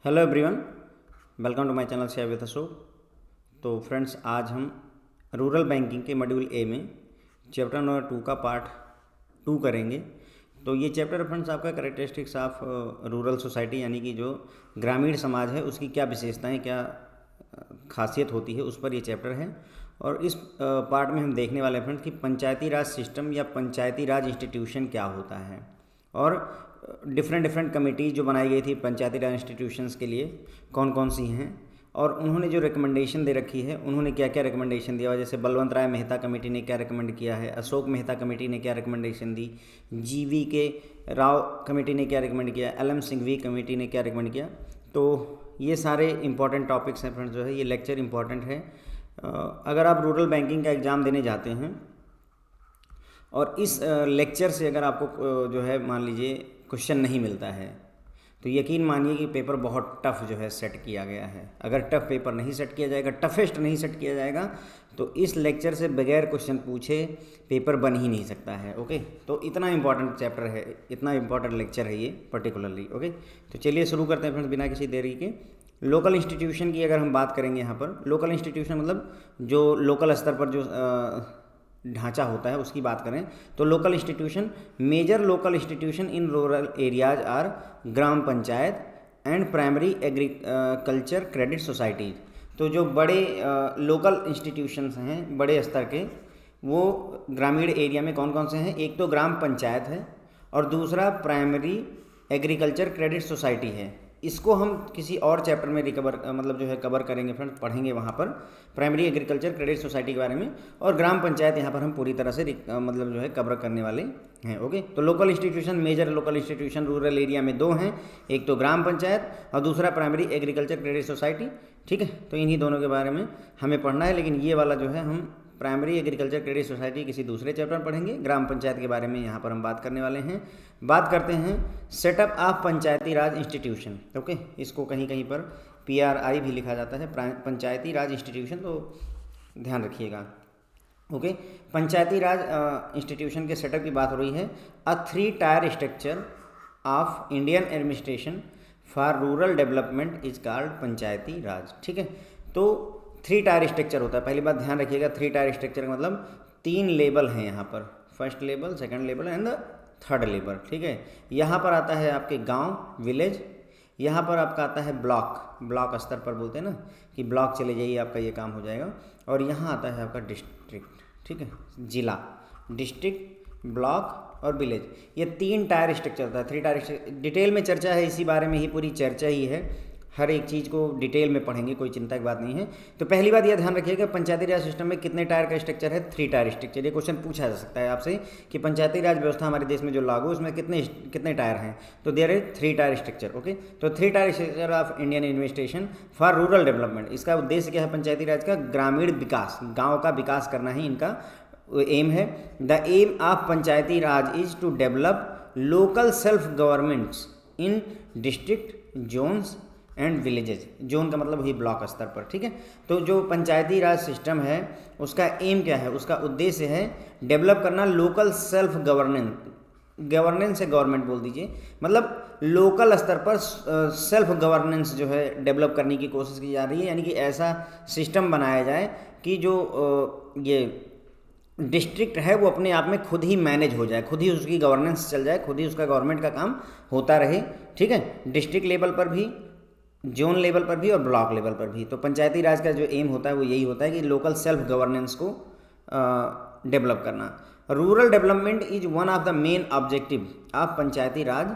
Hello everyone, welcome to my channel share with Ashok. तो friends, आज हम रूरल बैंकिंग के मॉड्यूल ए में चैप्टर नंबर 2 का पार्ट 2 करेंगे। तो ये चैप्टर फ्रेंड्स आपका करेक्टरिस्टिक्स ऑफ रूरल सोसाइटी, यानी कि जो ग्रामीण समाज है उसकी क्या विशेषताएं, क्या खासियत होती है, उस पर ये चैप्टर है। और इस पार्ट में हम देखने वाले हैं फ्रेंड्स कि पंचायती राज सिस्टम या पंचायती राज इंस्टीट्यूशन क्या होता है, और डिफरेंट कमेटीज़ जो बनाई गई थी पंचायती राज इंस्टीट्यूशंस के लिए कौन कौन सी हैं, और उन्होंने जो रिकमेंडेशन दे रखी है उन्होंने क्या क्या रिकमेंडेशन दिया हुआ। जैसे बलवंत राय मेहता कमेटी ने क्या रिकमेंड किया है, अशोक मेहता कमेटी ने क्या रिकमेंडेशन दी, जीवी के राव कमेटी ने क्या रिकमेंड किया, एलएम सिंघवी कमेटी ने क्या रिकमेंड किया। तो ये सारे इंपॉर्टेंट टॉपिक्स हैं फ्रेंड्स, जो है ये लेक्चर इंपॉर्टेंट है। अगर आप रूरल बैंकिंग का एग्ज़ाम देने जाते हैं और इस लेक्चर से अगर आपको जो है मान लीजिए क्वेश्चन नहीं मिलता है, तो यकीन मानिए कि पेपर बहुत टफ जो है सेट किया गया है। अगर टफ पेपर नहीं सेट किया जाएगा, टफेस्ट नहीं सेट किया जाएगा, तो इस लेक्चर से बगैर क्वेश्चन पूछे पेपर बन ही नहीं सकता है। ओके, तो इतना इंपॉर्टेंट चैप्टर है, इतना इंपॉर्टेंट लेक्चर है ये पर्टिकुलरली। ओके, तो चलिए शुरू करते हैं फ्रेंड्स बिना किसी देरी के। लोकल इंस्टीट्यूशन की अगर हम बात करेंगे यहाँ पर, लोकल इंस्टीट्यूशन मतलब जो लोकल स्तर पर जो ढांचा होता है उसकी बात करें तो local institution, major local institution in rural areas are gram panchayat and primary agriculture credit societies. तो जो बड़े लोकल इंस्टीट्यूशंस हैं बड़े स्तर के, वो ग्रामीण एरिया में कौन कौन से हैं। एक तो ग्राम पंचायत है और दूसरा प्राइमरी एग्रीकल्चर क्रेडिट सोसाइटी है। इसको हम किसी और चैप्टर में मतलब जो है कवर करेंगे फ्रेंड्स, पढ़ेंगे वहाँ पर प्राइमरी एग्रीकल्चर क्रेडिट सोसाइटी के बारे में। और ग्राम पंचायत यहाँ पर हम पूरी तरह से मतलब जो है कवर करने वाले हैं। ओके, तो local institution, major local institution rural area में दो हैं, एक तो ग्राम पंचायत और दूसरा प्राइमरी एग्रीकल्चर क्रेडिट सोसाइटी। ठीक है, तो इन्हीं दोनों के बारे में हमें पढ़ना है, लेकिन ये वाला जो है हम प्राइमरी एग्रीकल्चर क्रेडिट सोसाइटी किसी दूसरे चैप्टर में पढ़ेंगे। ग्राम पंचायत के बारे में यहाँ पर हम बात करने वाले हैं। बात करते हैं setup of panchayati Raj institution. Okay, इसको कहीं कहीं पर PRI भी लिखा जाता है, पंचायती राज इंस्टीट्यूशन, तो ध्यान रखिएगा। ओके, पंचायती राज इंस्टीट्यूशन के सेटअप की बात हो रही है। A 3 tier structure of Indian administration for rural development is called Panchayati Raj. ठीक है, तो 3 टायर स्ट्रक्चर होता है। पहली बात ध्यान रखिएगा, 3 टायर स्ट्रक्चर का मतलब 3 लेवल हैं यहाँ पर, first level, second level and third level. ठीक है, यहाँ पर आता है आपके गांव, विलेज, यहाँ पर आपका आता है ब्लॉक स्तर पर बोलते हैं ना कि ब्लॉक चले जाइए आपका ये काम हो जाएगा। और यहाँ आता है आपका डिस्ट्रिक्ट, ठीक है, जिला, डिस्ट्रिक्ट, ब्लॉक और विलेज। ये 3 टायर स्ट्रक्चर होता है। 3 टायर डिटेल में चर्चा है, इसी बारे में ही पूरी चर्चा ही है, हर एक चीज़ को डिटेल में पढ़ेंगे, कोई चिंता की बात नहीं है। तो पहली बात यह ध्यान रखिएगा, पंचायती राज सिस्टम में कितने टायर का स्ट्रक्चर है, 3 टायर स्ट्रक्चर। ये क्वेश्चन पूछा जा सकता है आपसे कि पंचायती राज व्यवस्था हमारे देश में जो लागू, उसमें कितने टायर हैं, तो there is 3 tier structure. Okay, तो 3 tier structure of Indian administration for rural development. इसका उद्देश्य क्या है पंचायती राज का? ग्रामीण विकास, गाँव का विकास करना ही इनका एम है। The aim of panchayati raj is to develop local self governments in district, zones and villages. Zone का मतलब वही ब्लॉक स्तर पर। ठीक है, तो जो पंचायती राज सिस्टम है उसका एम क्या है, उसका उद्देश्य है डेवलप करना लोकल सेल्फ गवर्नेंस से गवर्नमेंट बोल दीजिए, मतलब लोकल स्तर पर सेल्फ गवर्नेंस जो है डेवलप करने की कोशिश की जा रही है। यानी कि ऐसा सिस्टम बनाया जाए कि जो ये डिस्ट्रिक्ट है वो अपने आप में खुद ही मैनेज हो जाए, खुद ही उसकी गवर्नेंस चल जाए, खुद ही उसका गवर्नमेंट का काम होता रहे। ठीक है, डिस्ट्रिक्ट लेवल पर भी, जोन लेवल पर भी और ब्लॉक लेवल पर भी। तो पंचायती राज का जो एम होता है वो यही होता है कि लोकल सेल्फ गवर्नेंस को डेवलप करना। Rural development is one of the main objective of panchayati raj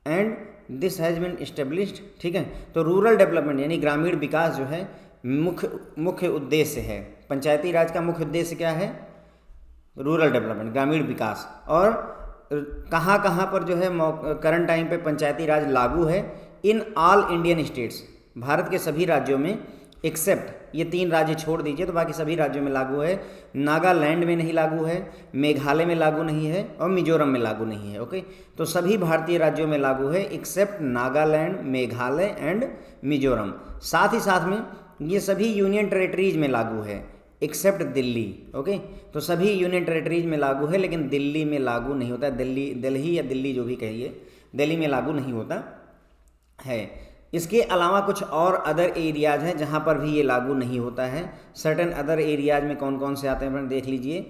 and this has been established. ठीक है, तो रूरल डेवलपमेंट यानी ग्रामीण विकास जो है मुख्य उद्देश्य है। पंचायती राज का मुख्य उद्देश्य क्या है? रूरल डेवलपमेंट, ग्रामीण विकास। और कहाँ कहाँ पर जो है करंट टाइम पे पंचायती राज लागू है? In all Indian states, Bharat के सभी राज्यों में, एक्सेप्ट ये 3 राज्य छोड़ दीजिए तो बाकी सभी राज्यों में लागू है। नागालैंड में नहीं लागू है, मेघालय में लागू नहीं है और मिजोरम में लागू नहीं है। ओके, तो सभी भारतीय राज्यों में लागू है एक्सेप्ट नागालैंड, मेघालय एंड मिजोरम। साथ ही साथ में ये सभी यूनियन टेरेटरीज में लागू है एक्सेप्ट दिल्ली। ओके, तो सभी यूनियन टेरेटरीज में लागू है लेकिन दिल्ली में लागू नहीं होता। दिल्ली या दिल्ली जो भी कहिए, दिल्ली में लागू नहीं होता है। इसके अलावा कुछ और अदर एरियाज हैं जहाँ पर भी ये लागू नहीं होता है। सर्टेन अदर एरियाज में कौन कौन से आते हैं देख लीजिए,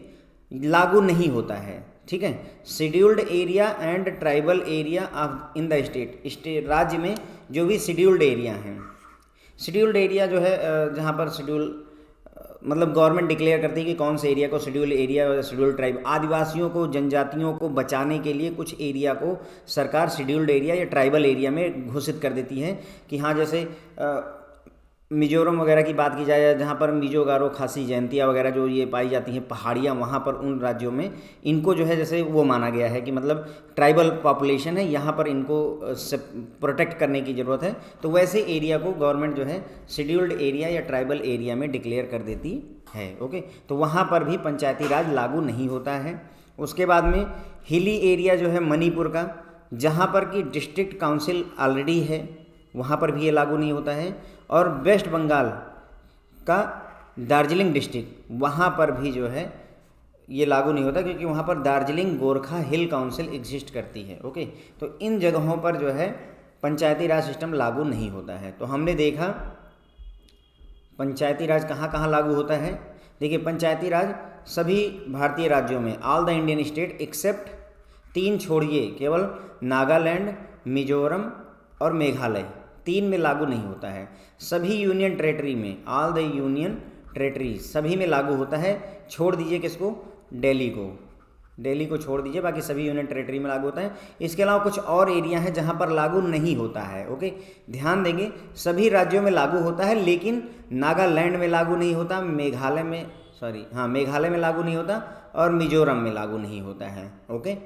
लागू नहीं होता है, ठीक है। Scheduled area and tribal area of in the state, राज्य में जो भी शेड्यूल्ड एरिया हैं, शेड्यूल्ड एरिया जो है जहाँ पर शेड्यूल मतलब गवर्नमेंट डिक्लेयर करती है कि कौन से एरिया को शेड्यूल एरिया या शेड्यूल ट्राइब, आदिवासियों को, जनजातियों को बचाने के लिए कुछ एरिया को सरकार शेड्यूल्ड एरिया या ट्राइबल एरिया में घोषित कर देती है कि हाँ, जैसे मिजोरम वगैरह की बात की जाए, जहाँ पर मिजो, गारो, खासी, जयंतिया वगैरह जो ये पाई जाती हैं पहाड़ियाँ, वहाँ पर उन राज्यों में इनको जो है जैसे वो माना गया है कि मतलब ट्राइबल पॉपुलेशन है, यहाँ पर इनको प्रोटेक्ट करने की ज़रूरत है। तो वैसे एरिया को गवर्नमेंट जो है शेड्यूल्ड एरिया या ट्राइबल एरिया में डिक्लेयर कर देती है। ओके, तो वहाँ पर भी पंचायती राज लागू नहीं होता है। उसके बाद में हिली एरिया जो है मणिपुर का, जहाँ पर कि डिस्ट्रिक्ट काउंसिल ऑलरेडी है, वहाँ पर भी ये लागू नहीं होता है। और वेस्ट बंगाल का दार्जिलिंग डिस्ट्रिक्ट, वहाँ पर भी जो है ये लागू नहीं होता क्योंकि वहाँ पर दार्जिलिंग गोरखा हिल काउंसिल एग्जिस्ट करती है। ओके, तो इन जगहों पर जो है पंचायती राज सिस्टम लागू नहीं होता है। तो हमने देखा पंचायती राज कहाँ कहाँ लागू होता है। देखिए, पंचायती राज सभी भारतीय राज्यों में, all the Indian state except 3 छोड़िए, केवल नागालैंड, मिजोरम और मेघालय, 3 में लागू नहीं होता है। सभी यूनियन टेरेटरी में, ऑल द यूनियन टेरेटरी, सभी में लागू होता है। छोड़ दीजिए किसको, दिल्ली को छोड़ दीजिए, बाकी सभी यूनियन टेरेटरी में लागू होता है। इसके अलावा कुछ और एरिया हैं जहां पर लागू नहीं होता है। ओके, ध्यान देंगे, सभी राज्यों में लागू होता है, लेकिन नागालैंड में लागू नहीं होता, मेघालय में लागू नहीं होता और मिजोरम में लागू नहीं होता है। ओके,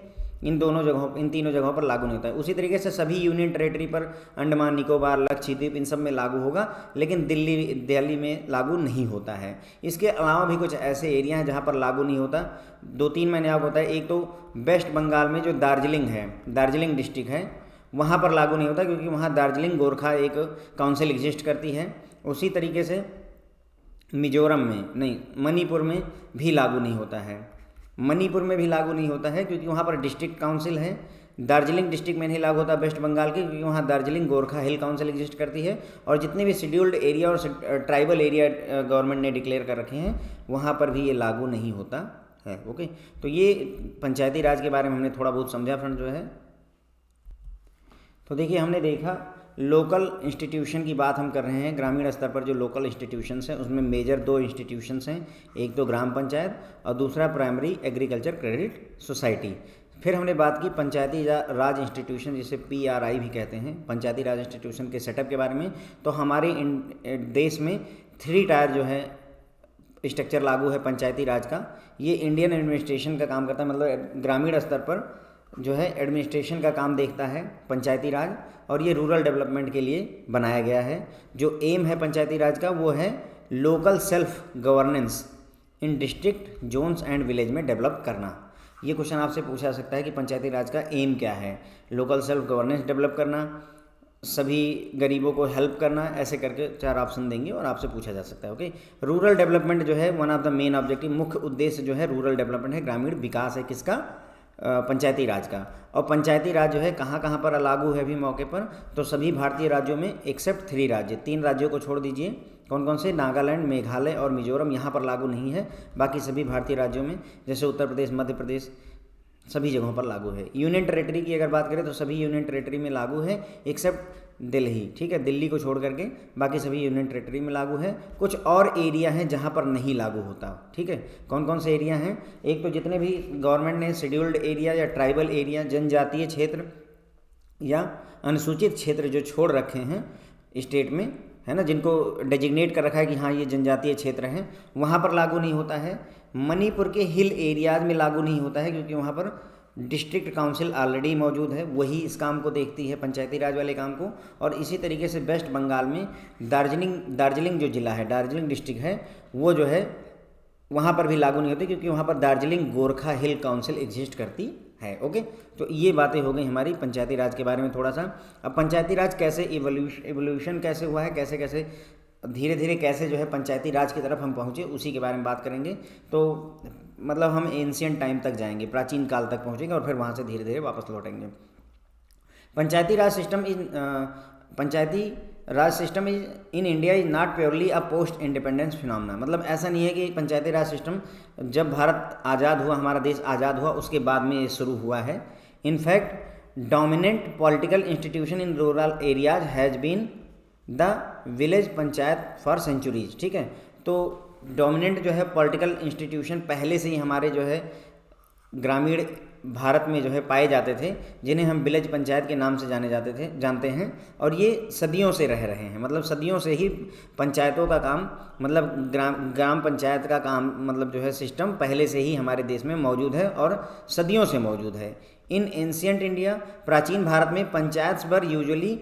इन तीनों जगहों पर लागू नहीं होता है। उसी तरीके से सभी यूनियन टेरेटरी पर, अंडमान निकोबार, लक्षद्वीप, इन सब में लागू होगा, लेकिन दिल्ली में लागू नहीं होता है। इसके अलावा भी कुछ ऐसे एरिया हैं जहाँ पर लागू नहीं होता। 2-3 मैंने आपको बताया। एक तो वेस्ट बंगाल में जो दार्जिलिंग है, दार्जिलिंग डिस्ट्रिक्ट है, वहाँ पर लागू नहीं होता क्योंकि वहाँ दार्जिलिंग गोरखा एक काउंसिल एग्जिस्ट करती है। उसी तरीके से मिजोरम में नहीं, मणिपुर में भी लागू नहीं होता है। मणिपुर में भी लागू नहीं होता है क्योंकि वहाँ पर डिस्ट्रिक्ट काउंसिल है। दार्जिलिंग डिस्ट्रिक्ट में नहीं लागू होता वेस्ट बंगाल के, क्योंकि वहाँ दार्जिलिंग गोरखा हिल काउंसिल एग्जिस्ट करती है। और जितने भी शेड्यूल्ड एरिया और ट्राइबल एरिया गवर्नमेंट ने डिक्लेयर कर रखे हैं, वहाँ पर भी ये लागू नहीं होता है। ओके, तो ये पंचायती राज के बारे में हमने थोड़ा बहुत समझा फ्रेंड जो है। तो देखिए, हमने देखा लोकल इंस्टीट्यूशन की बात हम कर रहे हैं। ग्रामीण स्तर पर जो लोकल इंस्टीट्यूशंस हैं उसमें मेजर 2 इंस्टीट्यूशंस हैं, एक तो ग्राम पंचायत और दूसरा प्राइमरी एग्रीकल्चर क्रेडिट सोसाइटी। फिर हमने बात की पंचायती राज इंस्टीट्यूशन, जिसे PRI भी कहते हैं, पंचायती राज इंस्टीट्यूशन के सेटअप के बारे में। तो हमारे देश में 3 टायर जो है स्ट्रक्चर लागू है पंचायती राज का। ये इंडियन एडमिनिस्ट्रेशन का काम करता है, मतलब ग्रामीण स्तर पर जो है एडमिनिस्ट्रेशन का काम देखता है पंचायती राज, और ये रूरल डेवलपमेंट के लिए बनाया गया है। जो एम है पंचायती राज का वो है local self governance in district, zones and village में डेवलप करना। ये क्वेश्चन आपसे पूछा जा सकता है कि पंचायती राज का एम क्या है। लोकल सेल्फ गवर्नेंस डेवलप करना, सभी गरीबों को हेल्प करना, ऐसे करके 4 ऑप्शन देंगे और आपसे पूछा जा सकता है। ओके, रूरल डेवलपमेंट जो है one of the main objective, मुख्य उद्देश्य जो है रूरल डेवलपमेंट है, ग्रामीण विकास है किसका, पंचायती राज का। और पंचायती राज जो है कहाँ कहाँ पर लागू है अभी मौके पर, तो सभी भारतीय राज्यों में एक्सेप्ट 3 राज्य, 3 राज्यों को छोड़ दीजिए। कौन कौन से, नागालैंड, मेघालय और मिजोरम, यहाँ पर लागू नहीं है। बाकी सभी भारतीय राज्यों में, जैसे उत्तर प्रदेश, मध्य प्रदेश, सभी जगहों पर लागू है। यूनियन टेरेटरी की अगर बात करें तो सभी यूनियन टेरेटरी में लागू है एक्सेप्ट दिल्ली, ठीक है, दिल्ली को छोड़ करके बाकी सभी यूनियन टेरेटरी में लागू है। कुछ और एरिया हैं जहां पर नहीं लागू होता, ठीक है। कौन कौन से एरिया हैं, एक तो जितने भी गवर्नमेंट ने शेड्यूल्ड एरिया या ट्राइबल एरिया, जनजातीय क्षेत्र या अनुसूचित क्षेत्र जो छोड़ रखे हैं स्टेट में, है ना, जिनको डेजिग्नेट कर रखा है कि हाँ ये जनजातीय क्षेत्र हैं, वहाँ पर लागू नहीं होता है। मणिपुर के हिल एरियाज में लागू नहीं होता है क्योंकि वहाँ पर डिस्ट्रिक्ट काउंसिल ऑलरेडी मौजूद है, वही इस काम को देखती है, पंचायती राज वाले काम को। और इसी तरीके से वेस्ट बंगाल में दार्जिलिंग जो ज़िला है, दार्जिलिंग डिस्ट्रिक्ट है, वो जो है वहाँ पर भी लागू नहीं होती क्योंकि वहाँ पर दार्जिलिंग गोरखा हिल काउंसिल एग्जिस्ट करती है। ओके, तो ये बातें हो गई हमारी पंचायती राज के बारे में थोड़ा सा। अब पंचायती राज कैसे इवोल्यूशन कैसे हुआ है, कैसे कैसे धीरे धीरे कैसे जो है पंचायती राज की तरफ हम पहुँचे, उसी के बारे में बात करेंगे। तो मतलब हम एंशियंट टाइम तक जाएंगे, प्राचीन काल तक पहुँचेंगे और फिर वहाँ से धीरे धीरे वापस लौटेंगे। पंचायती राज system Panchayati Raj system is in India is not purely a post independence phenomena. मतलब ऐसा नहीं है कि पंचायती राज सिस्टम जब भारत आज़ाद हुआ, हमारा देश आज़ाद हुआ, उसके बाद में ये शुरू हुआ है। In fact dominant political institution in rural areas has been the village panchayat for centuries. ठीक है, तो डोमिनेंट जो है पॉलिटिकल इंस्टीट्यूशन पहले से ही हमारे जो है ग्रामीण भारत में जो है पाए जाते थे, जिन्हें हम विलेज पंचायत के नाम से जानते हैं, और ये सदियों से रह रहे हैं। मतलब सदियों से ही पंचायतों का काम, मतलब ग्राम पंचायत का काम, मतलब जो है सिस्टम पहले से ही हमारे देश में मौजूद है और सदियों से मौजूद है। इन एंशियंट इंडिया, प्राचीन भारत में पंचायत्स वर usually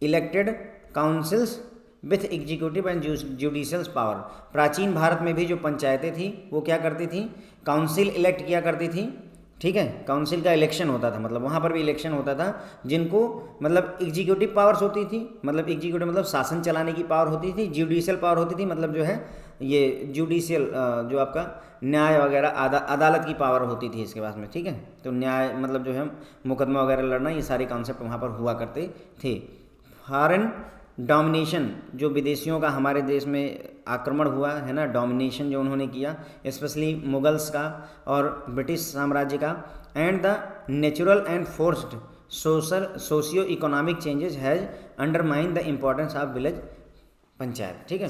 elected councils with executive and judicial power. प्राचीन भारत में भी जो पंचायतें थी वो क्या करती थी, काउंसिल इलेक्ट किया करती थी। ठीक है, काउंसिल का इलेक्शन होता था, मतलब वहाँ पर भी इलेक्शन होता था, जिनको मतलब एग्जीक्यूटिव पावर्स होती थी, मतलब एग्जीक्यूटिव मतलब शासन चलाने की पावर होती थी, जुडिशियल पावर होती थी, मतलब जो है ये जुडिशियल जो आपका न्याय वगैरह अदालत की पावर होती थी इसके पास में। ठीक है, तो न्याय मतलब जो है मुकदमा वगैरह लड़ना, ये सारे कॉन्सेप्ट वहाँ पर हुआ करते थे। फॉरेन डोमिनेशन, जो विदेशियों का हमारे देश में आक्रमण हुआ है ना, डोमिनेशन जो उन्होंने किया, स्पेशली मुगल्स का और ब्रिटिश साम्राज्य का, and the natural and forced socio economic changes has undermine the importance of village panchayat. ठीक है,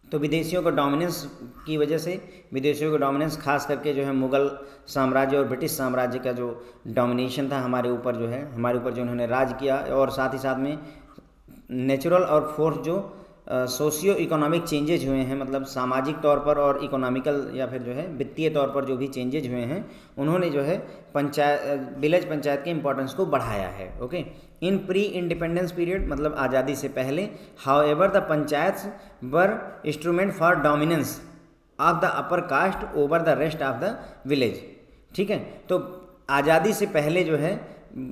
तो विदेशियों को डोमिनेंस की वजह से, विदेशियों को डोमिनेंस खास करके जो है मुगल साम्राज्य और ब्रिटिश साम्राज्य का जो डोमिनेशन था हमारे ऊपर जो है, हमारे ऊपर जो उन्होंने राज किया, और साथ ही साथ में नेचुरल और फोर्स जो सोशियो इकोनॉमिक चेंजेज हुए हैं, मतलब सामाजिक तौर पर और इकोनॉमिकल या फिर जो है वित्तीय तौर पर जो भी चेंजेज हुए हैं, उन्होंने जो है विलेज पंचायत के इंपॉर्टेंस को बढ़ाया है। ओके, इन प्री इंडिपेंडेंस पीरियड, मतलब आज़ादी से पहले, how ever the panchayats were instrument for dominance of the upper caste over the rest of the village. ठीक है, तो आज़ादी से पहले जो है